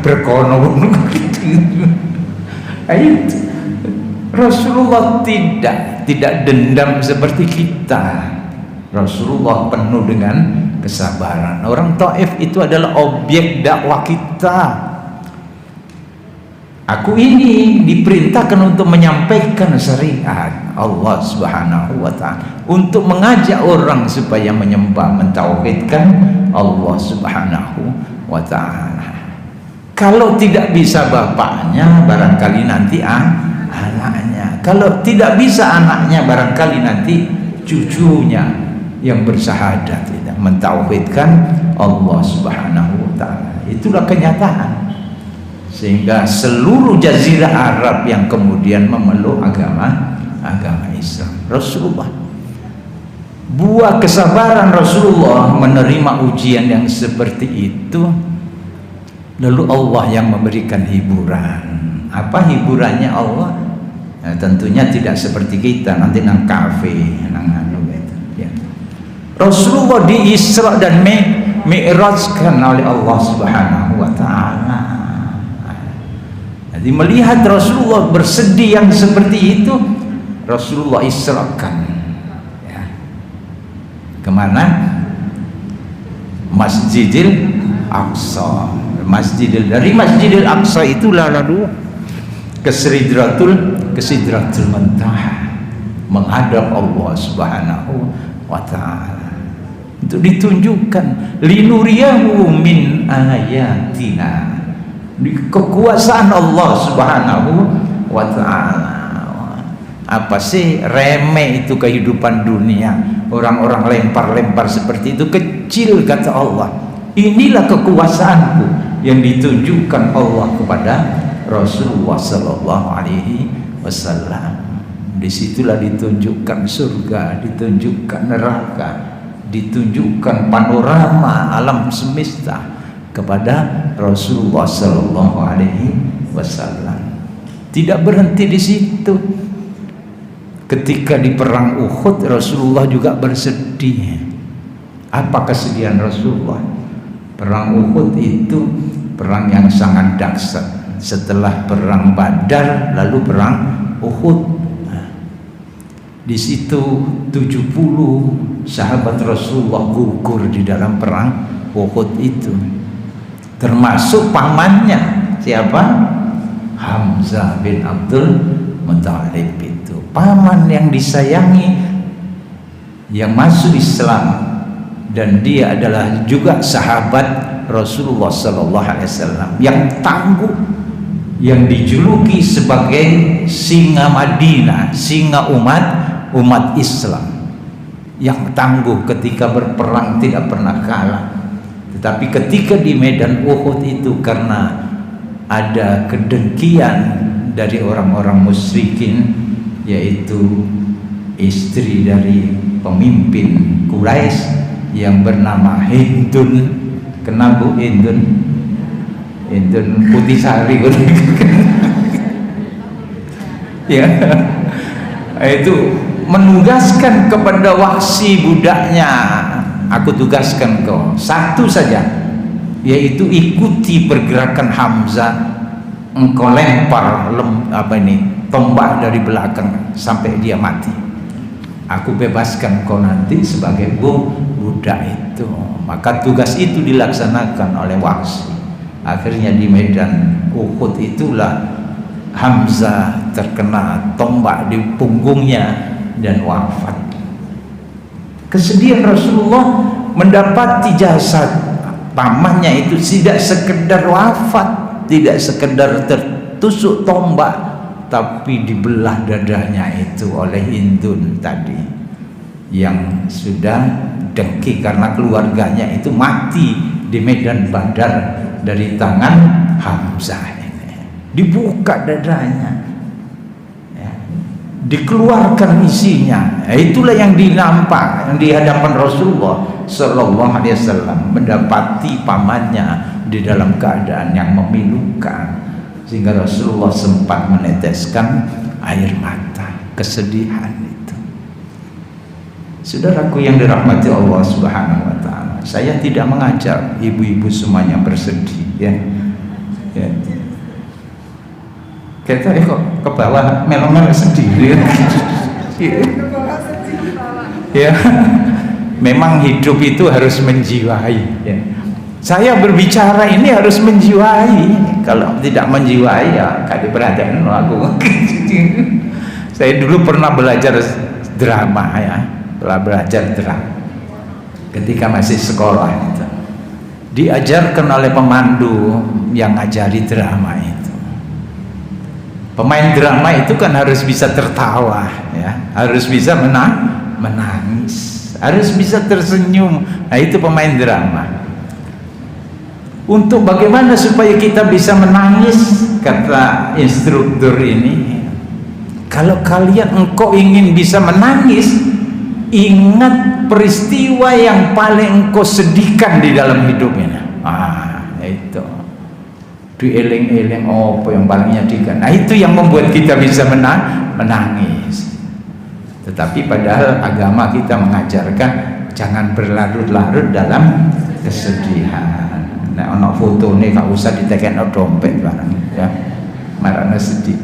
berkono Rasulullah tidak dendam seperti kita. Rasulullah penuh dengan kesabaran. Orang Taif itu adalah objek dakwah kita. Aku ini diperintahkan untuk menyampaikan syariat Allah Subhanahu wa ta'ala, untuk mengajak orang supaya menyembah, mentauhidkan Allah Subhanahu wa ta'ala. Kalau tidak bisa bapaknya, barangkali nanti anaknya. Kalau tidak bisa anaknya, barangkali nanti cucunya yang bersyahadat, tidak mentauhidkan Allah Subhanahu wa ta'ala. Itulah kenyataan. Sehingga seluruh jazirah Arab yang kemudian memeluk agama Islam. Rasulullah, buah kesabaran Rasulullah menerima ujian yang seperti itu. Lalu Allah yang memberikan hiburan. Apa hiburannya Allah? Nah, tentunya tidak seperti kita nanti nang kafe, nang anu gitu, ya. Rasulullah di Isra dan Mi'rajkan oleh Allah Subhanahu wa ta'ala. Jadi melihat Rasulullah bersedih yang seperti itu, Rasulullah Israkan, ya. Kemana? Masjidil Aqsa. Dari Masjidil Aqsa itulah lalu ke Sidratul Muntaha, menghadap Allah Subhanahu wa ta'ala, untuk ditunjukkan linuriyahu min ayatina, di kekuasaan Allah Subhanahu wa ta'ala. Apa sih remeh itu kehidupan dunia, orang-orang lempar-lempar seperti itu, kecil kata Allah. Inilah kekuasaanku yang ditunjukkan Allah kepada Rasulullah sallallahu alaihi wasallam. Disitulah ditunjukkan surga, ditunjukkan neraka, ditunjukkan panorama alam semesta kepada Rasulullah sallallahu alaihi wasallam. Tidak berhenti di situ. Ketika di perang Uhud, Rasulullah juga bersedih. Apa kesedihan Rasulullah? Perang Uhud itu perang yang sangat dahsyat. Setelah perang Badar, lalu perang Uhud. Nah, di situ 70 sahabat Rasulullah gugur di dalam perang Uhud itu, termasuk pamannya. Siapa? Hamzah bin Abdul Muthalib. Itu paman yang disayangi, yang masuk Islam, dan dia adalah juga sahabat Rasulullah sallallahu alaihi wasallam yang tangguh, yang dijuluki sebagai singa Madinah, singa umat Islam, yang tangguh ketika berperang tidak pernah kalah. Tetapi ketika di medan Uhud itu, karena ada kedengkian dari orang-orang musyrikin, yaitu istri dari pemimpin Quraisy, yang bernama Hindun. Kenal Bu Hindun? Hindun Putisari ya, itu menugaskan kepada Wahsy budaknya, aku tugaskan kau satu saja, yaitu ikuti pergerakan Hamzah, engkau lempar tombak dari belakang sampai dia mati, aku bebaskan kau nanti sebagai budak itu. Maka tugas itu dilaksanakan oleh Wahsy. Akhirnya di medan Uhud itulah Hamzah terkena tombak di punggungnya dan wafat. Kesedihan Rasulullah mendapati jasad pamannya itu tidak sekedar wafat, tidak sekedar tertusuk tombak, tapi dibelah dadanya itu oleh Hindun tadi, yang sudah dengki karena keluarganya itu mati di medan Badar dari tangan Hamzah ini. Dibuka dadanya ya, dikeluarkan isinya. Itulah yang dinampak yang di hadapan Rasulullah Sallallahu Alaihi Wasallam, mendapati pamannya di dalam keadaan yang memilukan, sehingga Rasulullah sempat meneteskan air mata kesedihan itu. Saudaraku yang dirahmati Allah Subhanahu wa taala, saya tidak mengajar ibu-ibu semuanya bersedih ya. Kita kok ke bawah melong-melong sedih ya. Memang hidup itu harus menjiwai ya. Saya berbicara ini harus menjiwai. Kalau tidak menjiwai ya gak diperhatikan aku. Saya dulu pernah belajar drama ya, belajar drama ketika masih sekolah itu. Diajarkan oleh pemandu yang ngajari drama itu. Pemain drama itu kan harus bisa tertawa ya, harus bisa menangis, harus bisa tersenyum. Nah itu pemain drama. Untuk bagaimana supaya kita bisa menangis, kata instruktur ini, kalau engkau ingin bisa menangis, ingat peristiwa yang paling engkau sedihkan di dalam hidupnya. Itu dieling-eling apa yang paling menyedihkan. Nah itu yang membuat kita bisa menangis. Tetapi padahal agama kita mengajarkan jangan berlarut-larut dalam kesedihan. Nah ono foto ini gak usah diteken dompet barang ya, marana sedih.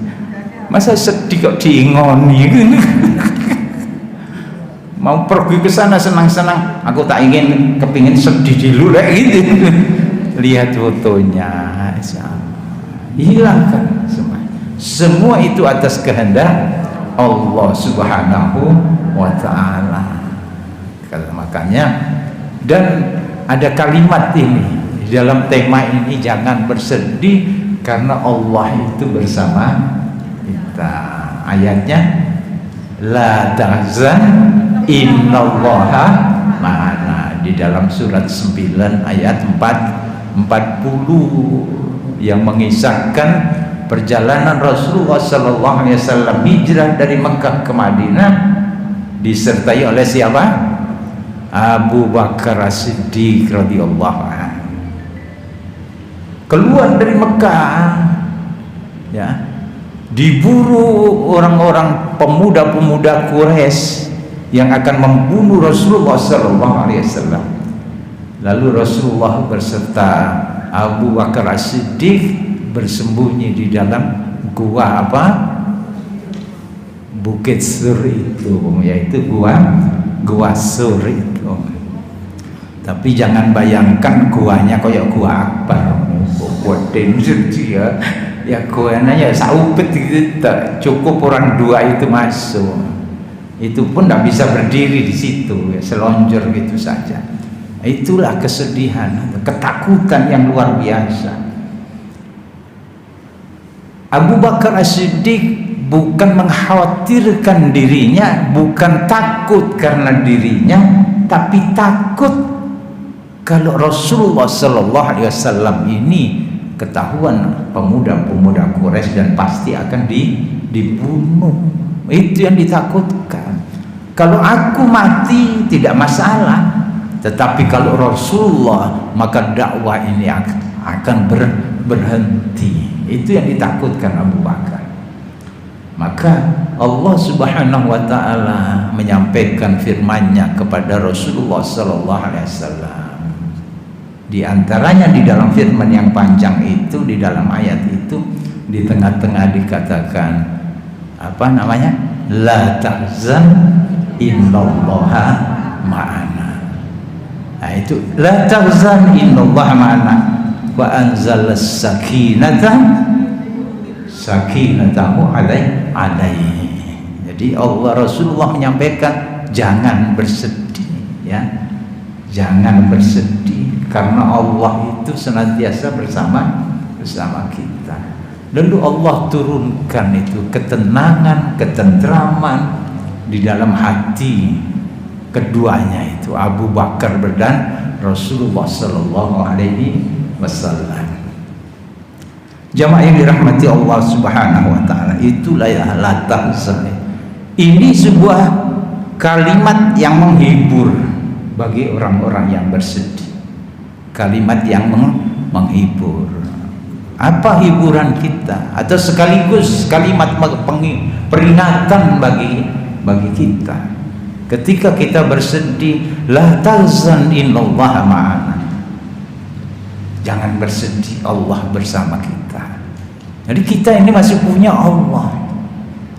Masa sedih kok diingoni mau pergi ke sana senang-senang, aku tak ingin kepingin sedih dulu kayak gitu. Lihat fotonya, hilangkan semua itu atas kehendak Allah Subhanahu wa taala. Makanya dan ada kalimat ini di dalam tema ini, jangan bersedih karena Allah itu bersama kita. Ayatnya la tahzan innallaha ma'ana, di dalam surat 9 ayat 40 yang mengisahkan perjalanan Rasulullah sallallahu alaihi wasallam hijrah dari Mekah ke Madinah disertai oleh siapa? Abu Bakar As-Siddiq radhiyallahu anhu. Keluar dari Mekah ya, diburu orang-orang pemuda-pemuda Quraisy yang akan membunuh Rasulullah sallallahu alaihi wasallam. Lalu Rasulullah beserta Abu Bakar As-Siddiq bersembunyi di dalam gua Bukit Sur itu, yaitu gua Sur itu. Tapi jangan bayangkan guanya kayak gua Akbar, boden ya guanya ya saupet gitu, cukup orang dua itu masuk. Itu pun tidak bisa berdiri di situ, ya, selonjor gitu saja. Itulah kesedihan, ketakutan yang luar biasa. Abu Bakar As-Siddiq bukan mengkhawatirkan dirinya, bukan takut karena dirinya, tapi takut kalau Rasulullah Sallallahu Alaihi Wasallam ini ketahuan pemuda-pemuda Quraisy dan pasti akan dibunuh. Itu yang ditakutkan. Kalau aku mati tidak masalah, Tetapi kalau Rasulullah, maka dakwah ini akan berhenti. Itu yang ditakutkan Abu Bakar. Maka Allah Subhanahu wa taala menyampaikan firman-Nya kepada Rasulullah sallallahu alaihi wasallam. Di antaranya di dalam firman yang panjang itu, di dalam ayat itu, di tengah-tengah dikatakan apa namanya? La tahzan innallaha ma'ana. Nah itu la tahzan innallaha ma'ana wa anzalas sakinatahu alaihi. Jadi Allah Rasulullah menyampaikan jangan bersedih ya. Jangan bersedih karena Allah itu senantiasa bersama kita. Lalu Allah turunkan itu ketenangan, ketentraman di dalam hati keduanya itu, Abu Bakar dan Rasulullah sallallahu alaihi wasallam. Jamaah yang dirahmati Allah Subhanahu wa taala, itulah ya la tahzan. Ini sebuah kalimat yang menghibur bagi orang-orang yang bersedih. Kalimat yang menghibur. Apa hiburan kita? Atau sekaligus kalimat peringatan bagi kita. Ketika kita bersedih, la tahzan innallaha ma'ana. Jangan bersedih, Allah bersama kita. Jadi kita ini masih punya Allah.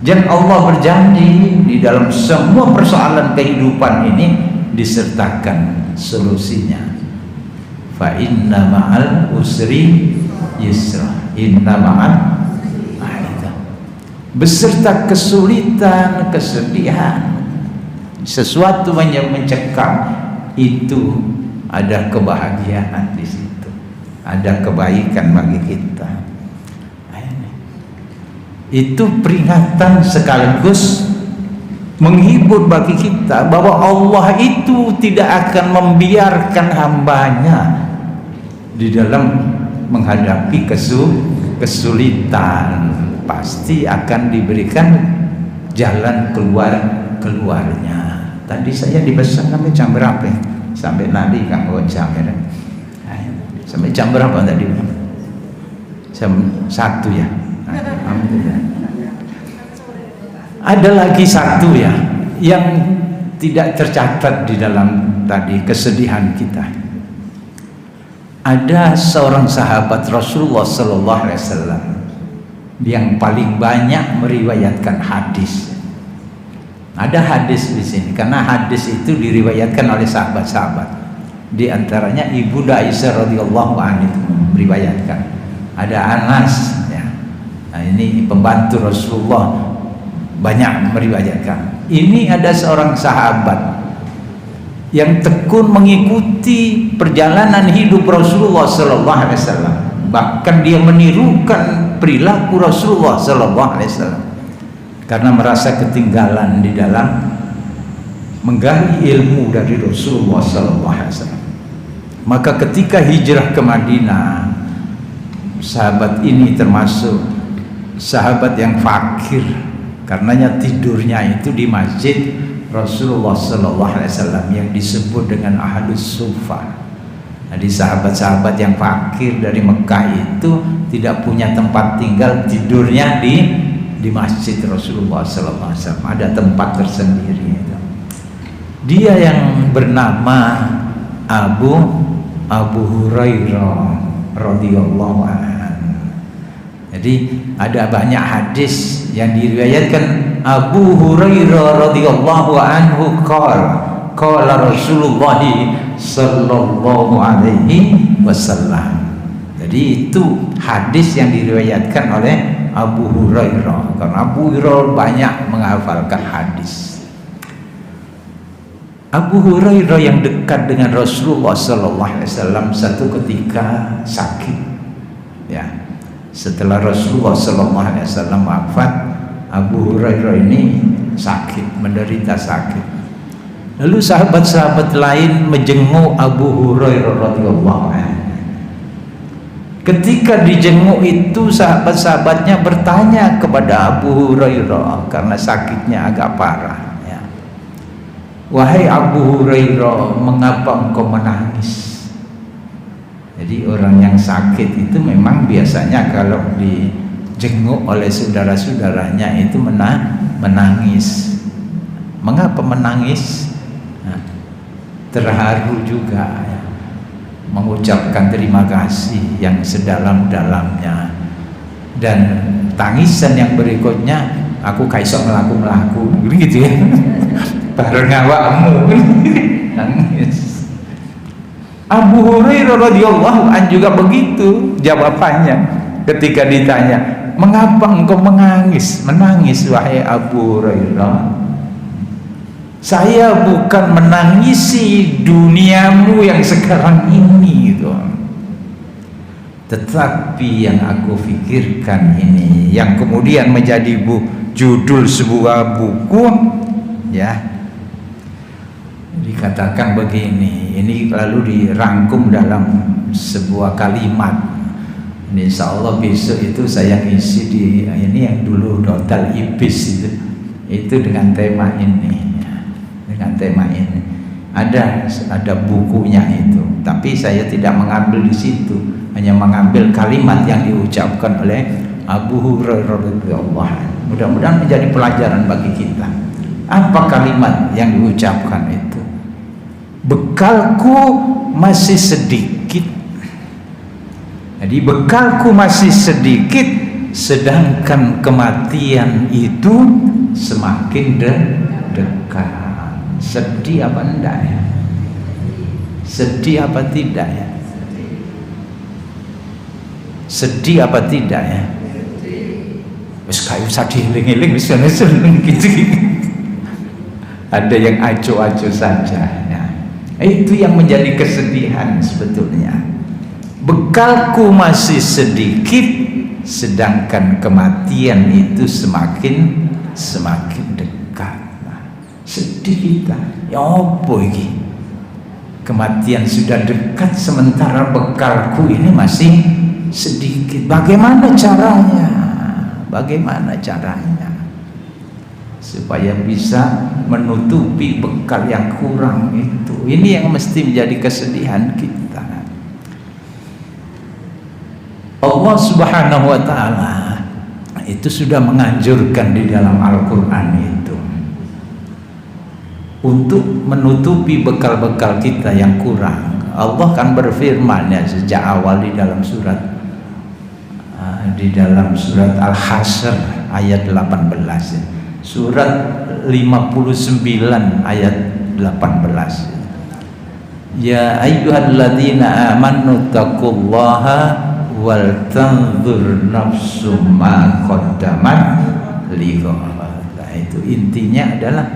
Dan Allah berjanji di dalam semua persoalan kehidupan ini disertakan solusinya. Fa inna ma'al usri yusra, inna ma'al beserta kesulitan, kesedihan, sesuatu yang mencekam, itu ada kebahagiaan di situ, ada kebaikan bagi kita. Itu peringatan sekaligus menghibur bagi kita bahwa Allah itu tidak akan membiarkan hambanya di dalam menghadapi kesulitan. Pasti akan diberikan jalan keluarnya. Tadi saya dipesan sampai jam berapa? Sampai nanti Kang jam ya. Sampai jam berapa tadi? Jam 1 ya. Ada lagi satu ya yang tidak tercatat di dalam tadi kesedihan kita. Ada seorang sahabat Rasulullah sallallahu alaihi wasallam yang paling banyak meriwayatkan hadis. Ada hadis di sini karena hadis itu diriwayatkan oleh sahabat-sahabat. Di antaranya Ibu Aisyah radhiyallahu anha meriwayatkan. Ada Anas ya. Nah, ini pembantu Rasulullah banyak meriwayatkan. Ini ada seorang sahabat yang tekun mengikuti perjalanan hidup Rasulullah sallallahu alaihi wasallam. Bahkan dia menirukan perilaku Rasulullah sallallahu alaihi wasallam karena merasa ketinggalan di dalam menggali ilmu dari Rasulullah sallallahu alaihi wasallam. Maka ketika hijrah ke Madinah, sahabat ini termasuk sahabat yang fakir, karenanya tidurnya itu di masjid Rasulullah sallallahu alaihi wasallam yang disebut dengan Ahlus Suffah. Jadi sahabat-sahabat yang fakir dari Mekah itu tidak punya tempat tinggal, tidurnya di masjid Rasulullah sallallahu alaihi wasallam. Ada tempat tersendiri itu. Dia yang bernama Abu Hurairah radhiyallahu anhu. Jadi ada banyak hadis yang diriwayatkan Abu Hurairah radhiyallahu anhu qala Rasulullah sallallahu alaihi wasallam. Jadi itu hadis yang diriwayatkan oleh Abu Hurairah karena Abu Hurairah banyak menghafalkan hadis. Abu Hurairah yang dekat dengan Rasulullah sallallahu alaihi wasallam satu ketika sakit. Ya. Setelah Rasulullah sallallahu alaihi wasallam wafat, Abu Hurairah ini sakit, menderita sakit. Lalu sahabat-sahabat lain menjenguk Abu Hurairah radhiyallahu anhu. Ketika dijenguk itu, sahabat-sahabatnya bertanya kepada Abu Hurairah karena sakitnya agak parah ya. Wahai Abu Hurairah, mengapa engkau menangis? Jadi orang yang sakit itu memang biasanya kalau dijenguk oleh saudara-saudaranya itu menangis. Mengapa menangis? Nah, terharu juga ya, mengucapkan terima kasih yang sedalam-dalamnya. Dan tangisan yang berikutnya, aku kaisok melaku gitu ya. Bareng awakmu nangis. Abu Hurairah radhiyallahu an juga begitu jawabannya ketika ditanya, mengapa engkau menangis wahai Abu Hurairah? Saya bukan menangisi duniamu yang sekarang ini gitu. Tetapi yang aku pikirkan ini, yang kemudian menjadi judul sebuah buku ya, dikatakan begini, ini lalu dirangkum dalam sebuah kalimat. Insya Allah besok itu saya ngisi di ini yang dulu Hotel Ibis itu dengan tema ini, ada bukunya itu, tapi saya tidak mengambil di situ, hanya mengambil kalimat yang diucapkan oleh Abu Hurairah radhiyallahu anhu. Mudah-mudahan menjadi pelajaran bagi kita. Apa kalimat yang diucapkan itu? Bekalku masih sedikit. Jadi bekalku masih sedikit, sedangkan kematian itu semakin dekat. Sedih apa enggak ya? Sedih apa tidak ya? Sedih apa tidak ya? Wis kayu sadih eling-eling wis seneng gitu. Ada yang aco-aco saja ya. Itu yang menjadi kesedihan sebetulnya. Bekalku masih sedikit, sedangkan kematian itu semakin dekat. Nah, sedih kita. Ya apa ini? Kematian sudah dekat sementara bekalku ini masih sedikit. Bagaimana caranya? Supaya bisa menutupi bekal yang kurang itu. Ini yang mesti menjadi kesedihan kita. Allah Subhanahu wa ta'ala itu sudah menganjurkan di dalam Al-Quran itu untuk menutupi bekal-bekal kita yang kurang. Allah kan berfirman ya sejak awal di dalam surat Al-Hasr ayat 18, surat 59 ayat 18. Ya ayyuhalladzina amanu taqullaha wal tanzur nafsum ma qaddamat lighad. Itu intinya adalah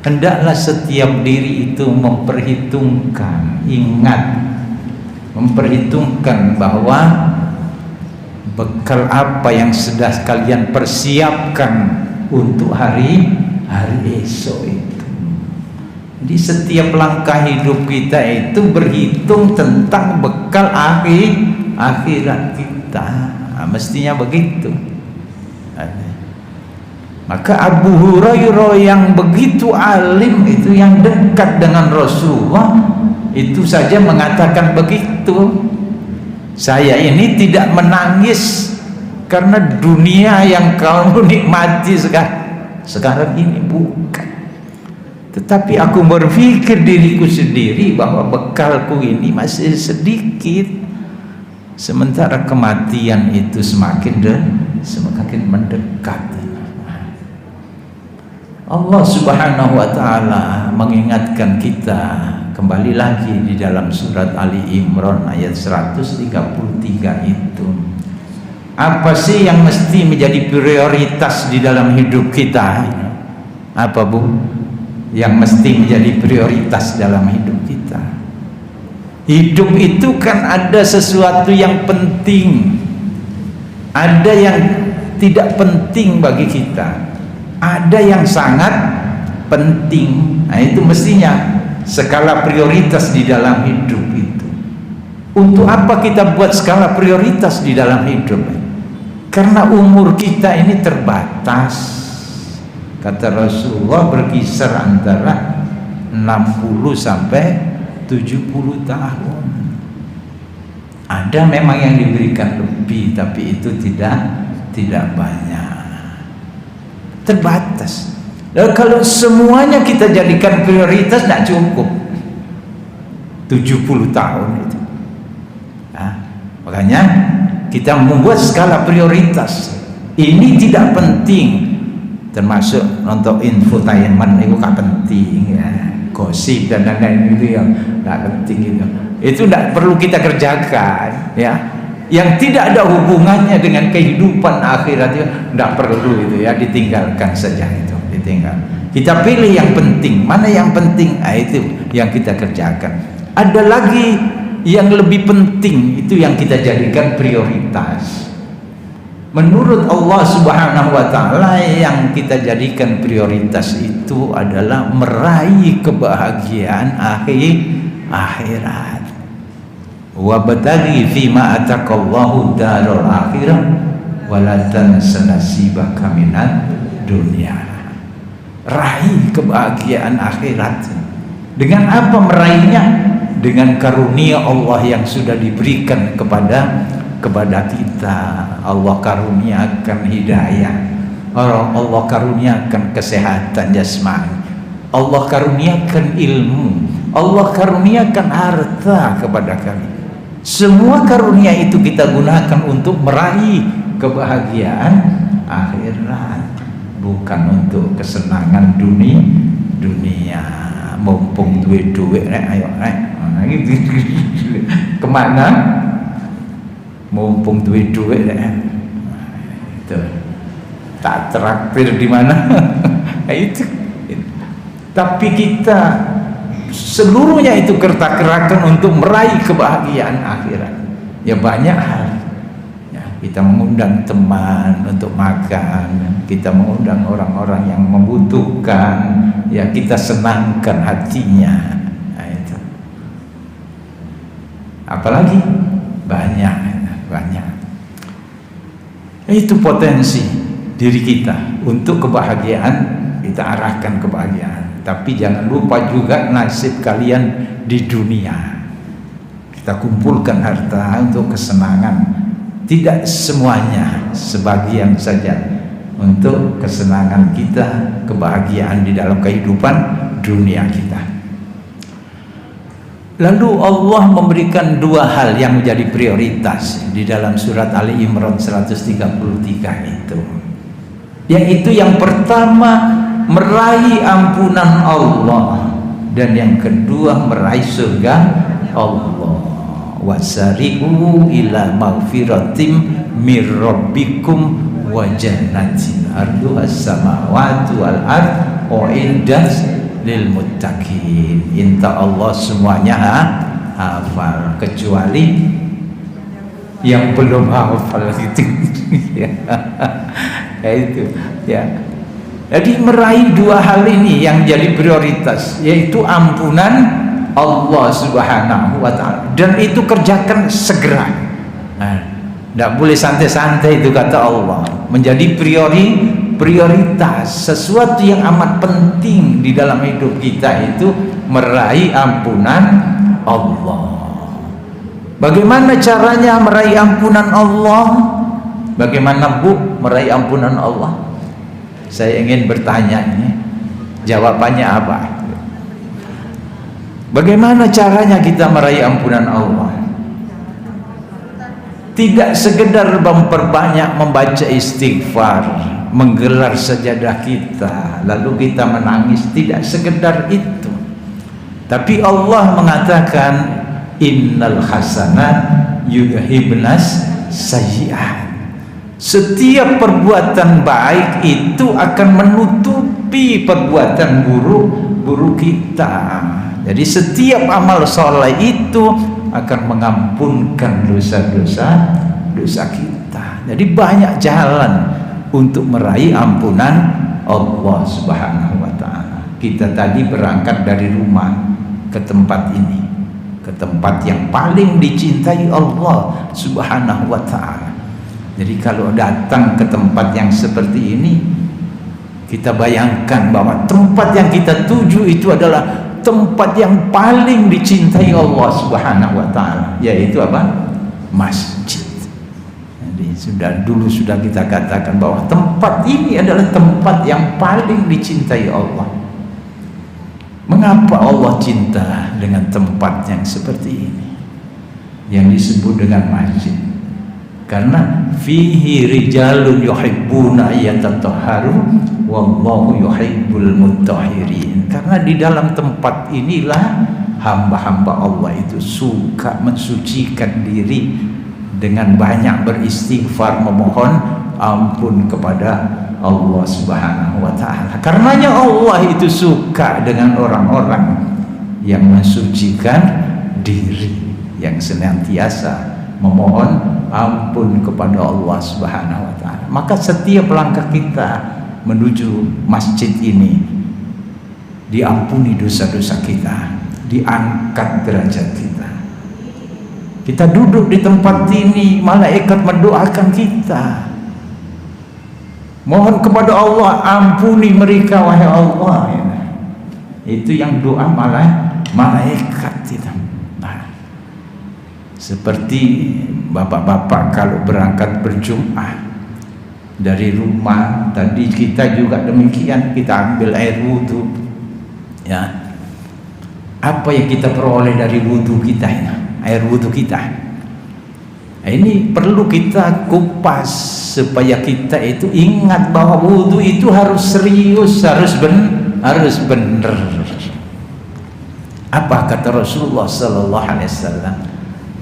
hendaklah setiap diri itu memperhitungkan bahwa bekal apa yang sudah kalian persiapkan untuk hari esok itu. Jadi setiap langkah hidup kita itu berhitung tentang bekal akhirat kita. Nah, mestinya begitu. Maka Abu Hurairah yang begitu alim itu, yang dekat dengan Rasulullah itu saja mengatakan begitu. Saya ini tidak menangis karena dunia yang kamu nikmati sekarang ini, bukan. Tetapi aku berpikir diriku sendiri bahwa bekalku ini masih sedikit, sementara kematian itu semakin mendekat. Allah Subhanahu wa ta'ala mengingatkan kita kembali lagi di dalam surat Ali Imran ayat 133 itu. Apa sih yang mesti menjadi prioritas di dalam hidup kita? Apa Bu? Yang mesti menjadi prioritas dalam hidup kita. Hidup itu kan ada sesuatu yang penting, ada yang tidak penting bagi kita, ada yang sangat penting. Nah itu mestinya skala prioritas di dalam hidup itu. Untuk apa kita buat skala prioritas di dalam hidup? Karena umur kita ini terbatas. Kata Rasulullah berkisar antara 60 sampai 70 tahun. Ada memang yang diberikan lebih, tapi itu tidak banyak, terbatas. Dan kalau semuanya kita jadikan prioritas, tidak cukup 70 tahun itu. Nah, makanya kita membuat skala prioritas. Ini tidak penting, termasuk untuk infotainment itu kan penting ya, gosip dan lain-lain itu yang tidak penting itu tidak perlu kita kerjakan ya. Yang tidak ada hubungannya dengan kehidupan akhirat itu tidak perlu itu ya, ditinggalkan saja itu, ditinggal. Kita pilih yang penting, mana yang penting, itu yang kita kerjakan. Ada lagi yang lebih penting, itu yang kita jadikan prioritas. Menurut Allah Subhanahu wa ta'ala, yang kita jadikan prioritas itu adalah meraih kebahagiaan akhirat. Wabtaghi fima atakallahu darul akhirah wala tansa nasibaka minad dunya. Raih kebahagiaan akhirat. Dengan apa meraihnya? Dengan karunia Allah yang sudah diberikan kepada kita. Allah karuniakan hidayah, Allah karuniakan kesehatan jasmani, Allah karuniakan ilmu, Allah karuniakan harta kepada kami. Semua karunia itu kita gunakan untuk meraih kebahagiaan akhirat, bukan untuk kesenangan dunia. Mumpung duit ayo kemana? Mumpung duit itu tak traktir di mana. itu. Tapi kita seluruhnya itu kita kerahkan untuk meraih kebahagiaan akhirat. Ya banyak hal. Ya, kita mengundang teman untuk makan, kita mengundang orang-orang yang membutuhkan, ya kita senangkan hatinya. Nah, itu. Apalagi banyak. Itu potensi diri kita untuk kebahagiaan, kita arahkan kebahagiaan. Tapi jangan lupa juga nasib kalian di dunia. Kita kumpulkan harta untuk kesenangan, tidak semuanya, sebagian saja untuk kesenangan kita, kebahagiaan di dalam kehidupan dunia kita. Lalu Allah memberikan dua hal yang menjadi prioritas di dalam surat Ali Imran 133 itu. Yaitu yang pertama meraih ampunan Allah, dan yang kedua meraih surga Allah. Wasari'u ila maghfiratim mir rabbikum wa jannatin arduha as-samawati wal ard uiddat lil muttaqin. Inta Allah semuanya hafal, kecuali yang belum hafal itu. Ya itu ya. Jadi meraih dua hal ini yang jadi prioritas, yaitu ampunan Allah Subhanahu wa ta'ala, dan itu kerjakan segera. Tidak boleh santai-santai, itu kata Allah. Menjadi prioritas, sesuatu yang amat penting di dalam hidup kita itu meraih ampunan Allah. Bagaimana caranya meraih ampunan Allah? Bagaimana Bu meraih ampunan Allah? Saya ingin bertanya ini, jawabannya apa? Bagaimana caranya kita meraih ampunan Allah? Tidak sekedar memperbanyak membaca istighfar, menggelar sajadah kita, lalu kita menangis, tidak sekedar itu. Tapi Allah mengatakan innal hasanat yudhibnas sayyi'at. Setiap perbuatan baik itu akan menutupi perbuatan buruk kita. Jadi setiap amal soleh itu akan mengampunkan dosa-dosa kita. Jadi banyak jalan untuk meraih ampunan Allah Subhanahu wa ta'ala. Kita tadi berangkat dari rumah ke tempat ini, ke tempat yang paling dicintai Allah Subhanahu wa ta'ala. Jadi kalau datang ke tempat yang seperti ini, kita bayangkan bahwa tempat yang kita tuju itu adalah tempat yang paling dicintai Allah Subhanahu wa taala, yaitu apa? Masjid. Jadi sudah kita katakan bahwa tempat ini adalah tempat yang paling dicintai Allah. Mengapa Allah cinta dengan tempat yang seperti ini, yang disebut dengan masjid? Karena fihi rijalun yuhibbuna yatatahharu wallahu yuhibbul mutahhirin. Karena di dalam tempat inilah hamba-hamba Allah itu suka mensucikan diri dengan banyak beristighfar, memohon ampun kepada Allah Subhanahu wa taala. Karenanya Allah itu suka dengan orang-orang yang mensucikan diri, yang senantiasa memohon ampun kepada Allah Subhanahu wa taala. Maka setiap langkah kita menuju masjid ini diampuni dosa-dosa kita, diangkat derajat kita. Kita duduk di tempat ini, malaikat mendoakan kita. Mohon kepada Allah, ampuni mereka wahai Allah. Itu yang doa malaikat itu. Nah, seperti bapak-bapak kalau berangkat berjum'ah dari rumah, tadi kita juga demikian, kita ambil air wudhu, ya. Apa yang kita peroleh dari wudhu kita ini? Air wudhu kita. Nah, ini perlu kita kupas supaya kita itu ingat bahwa wudhu itu harus serius, harus benar. Apa kata Rasulullah sallallahu alaihi wasallam?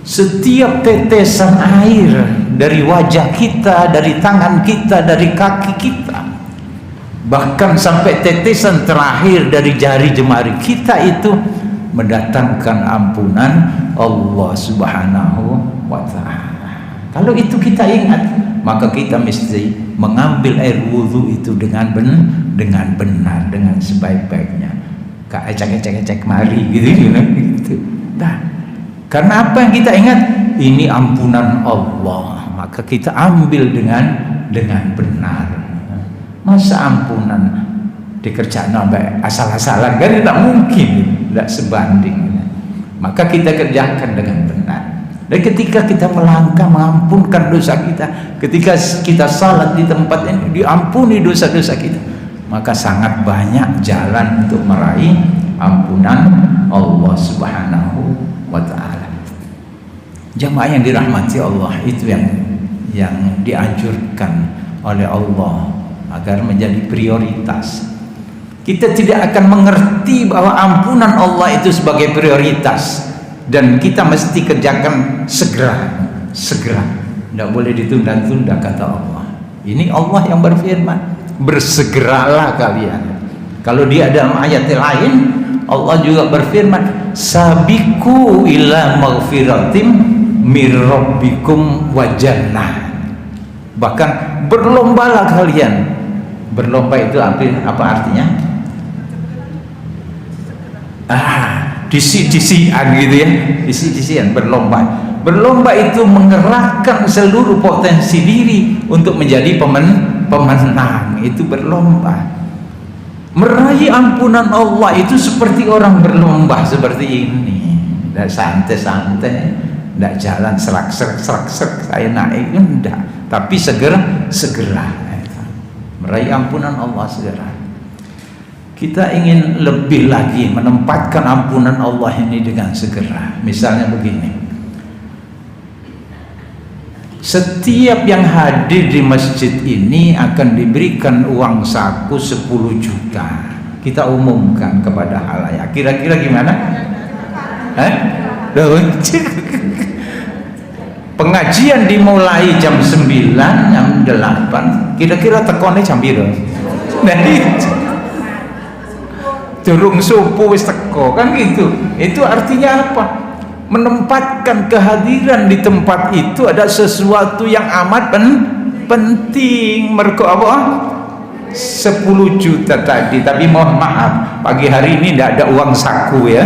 Setiap tetesan air dari wajah kita, dari tangan kita, dari kaki kita, bahkan sampai tetesan terakhir dari jari jemari kita itu mendatangkan ampunan Allah Subhanahu wa taala. Kalau itu kita ingat, maka kita mesti mengambil air wudhu itu dengan benar, dengan sebaik-baiknya. Kak ecek mari gitu. Nah, karena apa yang kita ingat? Ini ampunan Allah, maka kita ambil dengan benar. Masa ampunan dikerjakan sampai asal-asalan, kan tidak mungkin, tidak sebanding. Maka kita kerjakan dengan benar. Dan ketika kita melangkah mengampunkan dosa kita, ketika kita salat di tempat ini diampuni dosa-dosa kita, maka sangat banyak jalan untuk meraih ampunan Allah Subhanahu wa taala. Jamaah yang dirahmati Allah, itu yang dianjurkan oleh Allah agar menjadi prioritas. Kita tidak akan mengerti bahwa ampunan Allah itu sebagai prioritas, dan kita mesti kerjakan segera. Tidak boleh ditunda-tunda, kata Allah. Ini Allah yang berfirman, bersegeralah kalian. Kalau dia dalam ayat lain, Allah juga berfirman, sabiqu ila maghfiratim mir rabbikum wa jannah. Bahkan berlombalah kalian. Berlomba itu apa artinya? Disi-disian gitu ya, disi-disian, berlomba itu mengerahkan seluruh potensi diri untuk menjadi pemenang. Itu berlomba meraih ampunan Allah. Itu seperti orang berlomba seperti ini, tidak santai-santai, tidak jalan serak saya naik, enggak, tapi segera meraih ampunan Allah segera. Kita ingin lebih lagi menempatkan ampunan Allah ini dengan segera. Misalnya begini, setiap yang hadir di masjid ini akan diberikan uang saku 10 juta. Kita umumkan kepada halayak. Kira-kira gimana? Pengajian dimulai jam 9, jam 8. Kira-kira tekonnya jam berapa? Durung subuh wis teko, kan gitu. Itu artinya apa? Menempatkan kehadiran di tempat itu ada sesuatu yang amat penting. Mergo apa? 10 juta tadi, tapi mohon maaf, pagi hari ini tidak ada uang saku ya.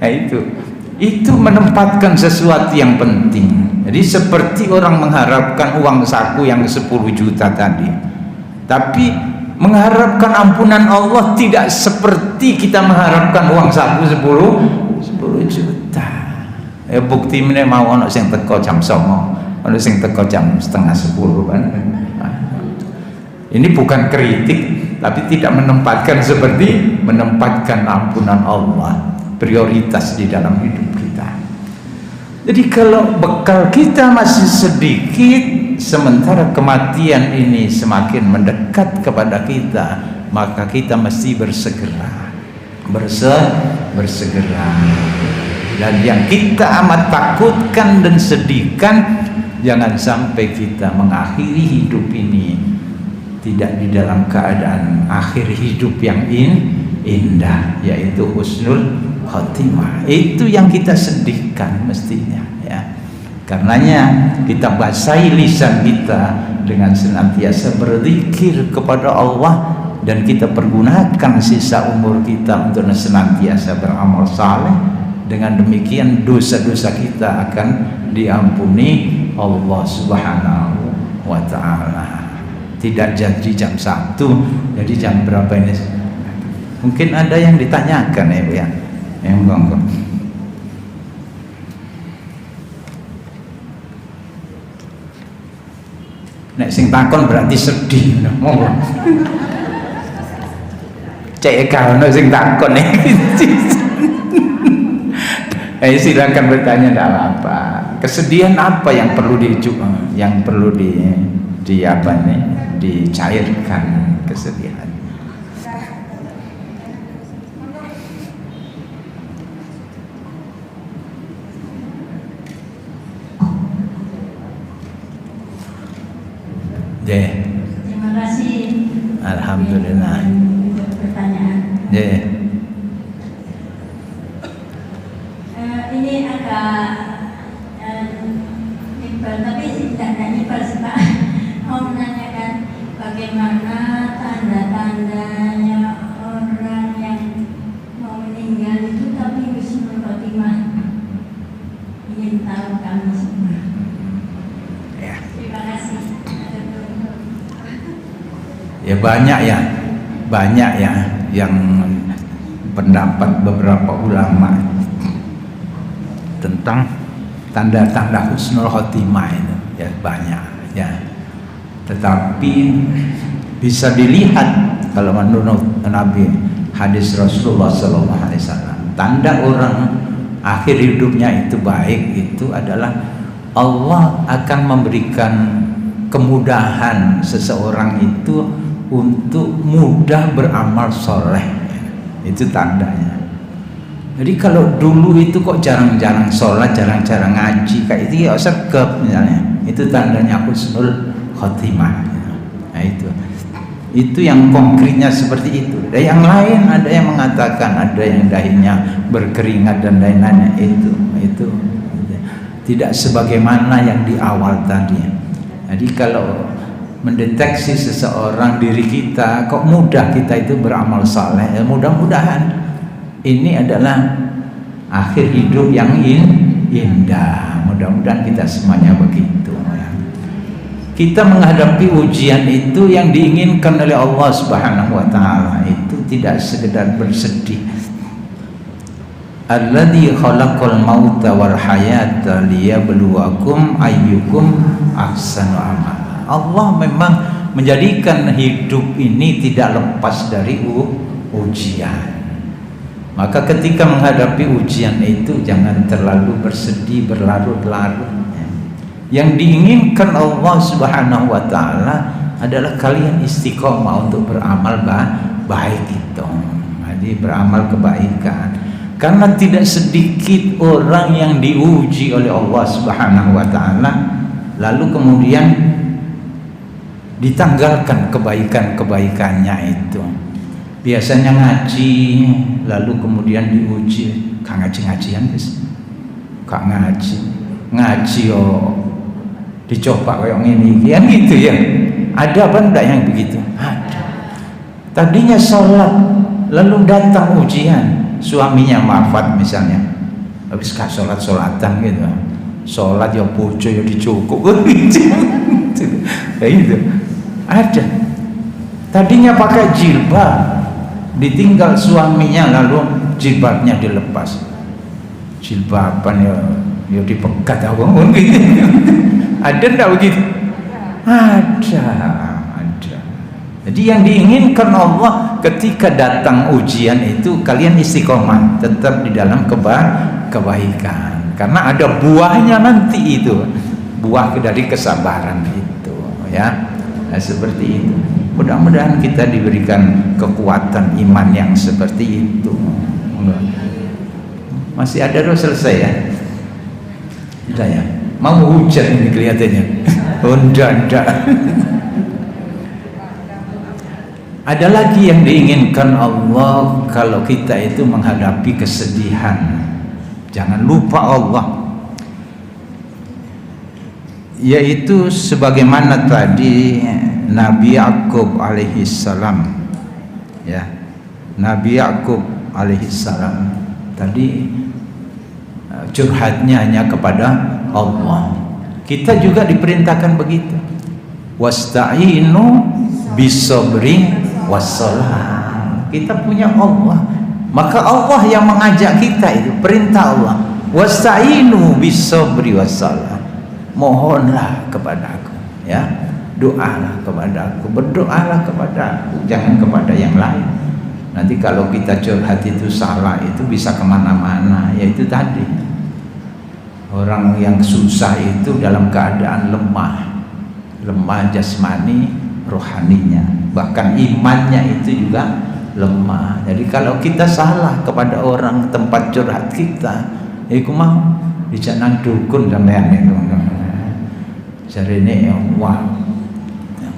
Nah, itu menempatkan sesuatu yang penting. Jadi seperti orang mengharapkan uang saku yang 10 juta tadi, tapi Mengharapkan ampunan Allah tidak seperti kita mengharapkan uang saku 10 juta. Bukti ini mau ono sing teko jam 09.00, ono sing teko jam 9:30 kan. Ini bukan kritik, tapi tidak menempatkan seperti menempatkan ampunan Allah prioritas di dalam hidup kita. Jadi kalau bekal kita masih sedikit, sementara kematian ini semakin mendekat kepada kita, maka kita mesti bersegera. Dan yang kita amat takutkan dan sedihkan, jangan sampai kita mengakhiri hidup ini tidak di dalam keadaan akhir hidup yang indah, yaitu husnul khotimah. Itu yang kita sedihkan mestinya, ya. Karenanya kita basahi lisan kita dengan senantiasa berzikir kepada Allah, dan kita pergunakan sisa umur kita untuk senantiasa beramal saleh. Dengan demikian dosa-dosa kita akan diampuni Allah Subhanahu wa ta'ala. Tidak jadi jam 1, jadi jam berapa ini? Mungkin ada yang ditanyakan ya Bu ya. Enggak. Nek sing takon berarti sedih. Monggo. Cek kalau sing takon silakan bertanya, tidak apa. Kesedihan apa yang perlu dicairkan kesedihan. Terima kasih. Alhamdulillah. Pertanyaan. Ini agak nipel, tapi tidak nipel sih Pak. Mau menanyakan bagaimana tanda-tandanya orang yang mau meninggal itu tapi husnul khotimah. Ingin tahu kami semua. Ya. Terima kasih. Ya banyak ya yang pendapat beberapa ulama tentang tanda-tanda husnul khotimah itu ya banyak ya. Tetapi bisa dilihat kalau menurut Nabi, hadis Rasulullah SAW, tanda orang akhir hidupnya itu baik itu adalah Allah akan memberikan kemudahan seseorang itu untuk mudah beramal soleh. Itu tandanya. Jadi kalau dulu itu kok jarang-jarang sholat, jarang-jarang ngaji kayak itu ya sergap misalnya, itu tandanya husnul khotimah. Nah itu yang konkretnya seperti itu. Dan yang lain ada yang mengatakan ada yang dahinya berkeringat dan lain-lainnya, itu tidak sebagaimana yang di awal tadi. Jadi kalau mendeteksi seseorang diri kita kok mudah kita itu beramal saleh, ya mudah-mudahan ini adalah akhir hidup yang indah. Mudah-mudahan kita semuanya begitu ya. Kita menghadapi ujian itu yang diinginkan oleh Allah Subhanahu wa ta'ala itu tidak sekedar bersedih. Alladzi khalaqal mauta wal hayata liyabluwakum ayyukum ahsanu amala. Allah memang menjadikan hidup ini tidak lepas dari ujian. Maka ketika menghadapi ujian itu jangan terlalu bersedih berlarut-larut. Yang diinginkan Allah Subhanahu wa ta'ala adalah kalian istiqomah untuk beramal baik itu. Jadi beramal kebaikan. Karena tidak sedikit orang yang diuji oleh Allah Subhanahu wa ta'ala lalu kemudian ditanggalkan kebaikan-kebaikannya itu. Biasanya ngaji lalu kemudian diuji, kak ngaji-ngajian guys, kak ngaji dicoba kayak gini kan gitu ya. Ada apa enggak yang begitu? Ada. Tadinya sholat lalu datang ujian, suaminya wafat misalnya, habis gak sholat-sholatan gitu, sholat ya bojo ya dicukuk gitu. Kayak gitu ada. Tadinya pakai jilbab, ditinggal suaminya lalu jilbabnya dilepas. Jilbaban ya dipegat awang gitu. Ada enggak begitu? Ada. Jadi yang diinginkan Allah ketika datang ujian itu kalian istiqomah, tetap di dalam kebaikan. Karena ada buahnya nanti itu, buah dari kesabaran itu, ya. Nah, seperti itu. Mudah-mudahan kita diberikan kekuatan iman yang seperti itu. Masih ada dong, selesai ya? Sudah ya? Mau hujan ini kelihatannya. Enggak. Ada lagi yang diinginkan Allah kalau kita itu menghadapi kesedihan. Jangan lupa Allah. Yaitu sebagaimana tadi Nabi Yakub alaihi salam, ya. Nabi Yakub alaihi salam tadi curhatnya hanya kepada Allah. Kita juga diperintahkan begitu. Wasta'inu bisabri wassalam. Kita punya Allah, maka Allah yang mengajak kita itu, perintah Allah. Wasta'inu bisabri wassalam. Mohonlah kepadaku, ya. Doalah kepadaku, berdoalah kepadaku, jangan kepada yang lain. Nanti kalau kita curhat itu salah, itu bisa kemana-mana. Yaitu tadi, orang yang susah itu dalam keadaan lemah jasmani, rohaninya, bahkan imannya itu juga lemah. Jadi kalau kita salah kepada orang tempat curhat kita, iku mau dicanang dukun sampean itu. Jadi ini wah,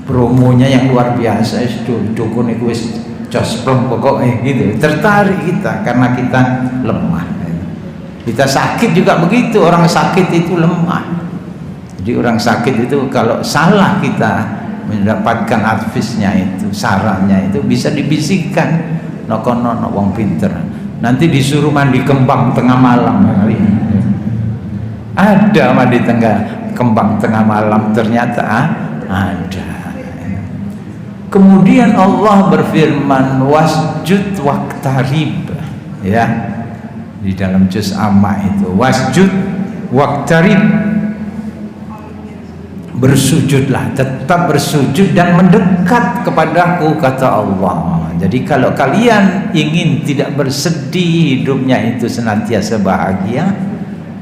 promonya yang luar biasa itu, dukun itu wis cosplong pokoknya gitu. Tertarik kita karena kita lemah. Kita sakit juga begitu, orang sakit itu lemah. Jadi orang sakit itu kalau salah kita mendapatkan advisnya itu, sarannya itu bisa dibisikkan. Nokono wong pinter. Nanti disuruh mandi kembang tengah malam. Ada mandi kembang tengah malam, ternyata ada. Kemudian Allah berfirman wasjud waqtarib, ya, di dalam juz amma itu wasjud waqtarib, bersujudlah, tetap bersujud dan mendekat kepadaku, kata Allah. Jadi kalau kalian ingin tidak bersedih, hidupnya itu senantiasa bahagia,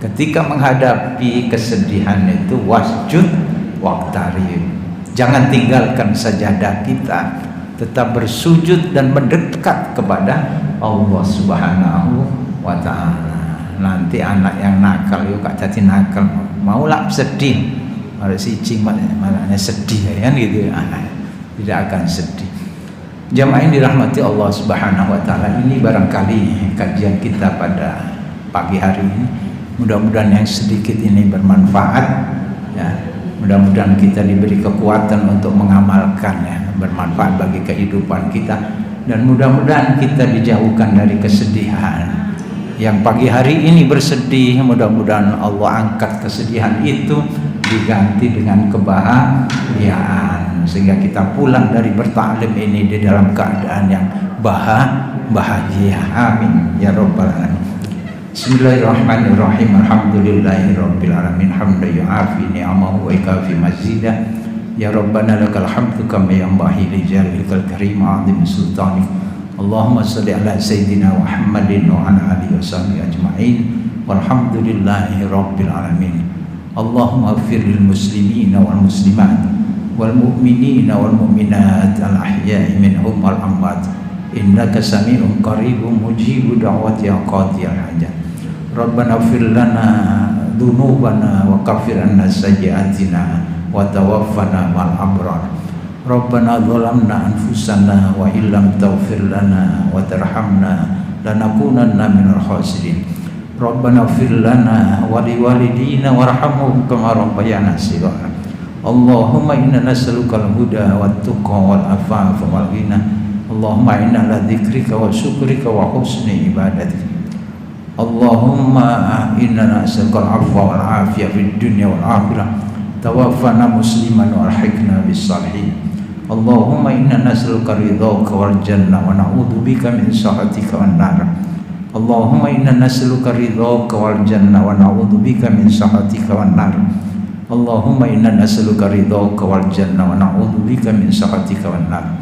ketika menghadapi kesedihan itu wasjud waqtarib. Jangan tinggalkan sajadah kita, tetap bersujud dan mendekat kepada Allah Subhanahu wa ta'ala. Nanti anak yang nakal yuk kak jadi nakal, maulah sedih, malah siji malahnya sedih kan gitu, tidak akan sedih. Jamaah yang dirahmati Allah Subhanahu wa ta'ala, ini barangkali kajian kita pada pagi hari ini. Mudah-mudahan yang sedikit ini bermanfaat, ya. Mudah-mudahan kita diberi kekuatan untuk mengamalkan, ya, bermanfaat bagi kehidupan kita, dan mudah-mudahan kita dijauhkan dari kesedihan. Yang pagi hari ini bersedih, mudah-mudahan Allah angkat kesedihan itu, diganti dengan kebahagiaan, sehingga kita pulang dari bertaklim ini di dalam keadaan yang bahagia. Amin ya rabbal alamin. Bismillahirrahmanirrahim. Alhamdulillahirabbil alamin, hamdan yu'afi ni'amahu wa yukafi mazidah. Ya Rabbana lakal hamdu kama yanbaghi li jalalika al-karim 'azimi sultanik. Allahumma shalli ala sayyidina Muhammadin wa ala alihi washabihi ajma'in. Walhamdulillahirabbil alamin. Allahumma ighfir lil muslimina wal muslimat wal mu'minina wal mu'minat al ahya'i minhum wal amwat. Innaka sami'un qaribun mujibu da'wati ya qadiyal hajat. Rabbana ighfir lana dzunubana wa kaffir 'anna sayyi'atina wa tawaffana ma'al abrar. Rabbana dzalamna anfusana wa illam taghfir lana wa tarhamna lanakunanna minal khasirin. Rabbana ighfir lana wa liwalidina warhamhum kama rabbayana shighara. Allahumma inna nas'aluka al-huda wat tuqa wal afafa wal ghina. Allahumma inna ala dzikrika wa syukrika wa husni ibadatik. Allahumma inna nas'aluka al-'afwa wal 'afiyah fid dunya wal akhirah. Tawaffana musliman wa alhiqna bis salihin. Allahumma inna nas'aluka ridhaka wal jannah wa na'udzubika min sakhatika wan nar. Allahumma inna nas'aluka ridhaka wal jannah wa na'udzubika min sakhatika wan nar. Allahumma inna nas'aluka ridhaka wal jannah wa na'udzubika min sakhatika wan nar.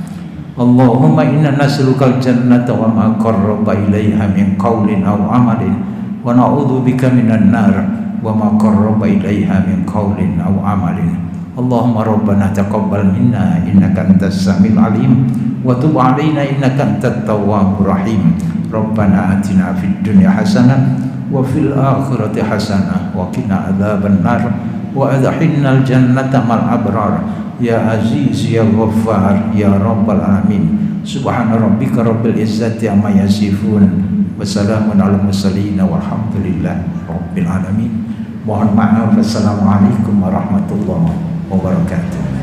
Allahumma inna nas'aluka al jannata wa ma qarraba ilaiha min qawlin aw amalin wa na'udzubika minan nar wa ma qarraba ilaiha min qawlin aw amalin. Allahumma rabbana taqabbal minna innaka antas samiul alim wa tub alaina innaka antat tawwabur rahim. Rabbana atina fid dunya hasanah wa fil akhirati hasanah wa qina adzaban nar wa adkhilna al jannata mal abrar ya aziz ya ghaffar ya rabbal alamin. Subhana rabbika rabbil izzati amma yasifun wa salamun alal mursalin walhamdulillahi rabbil alamin. Mohon maaf. Assalamualaikum warahmatullahi wabarakatuh.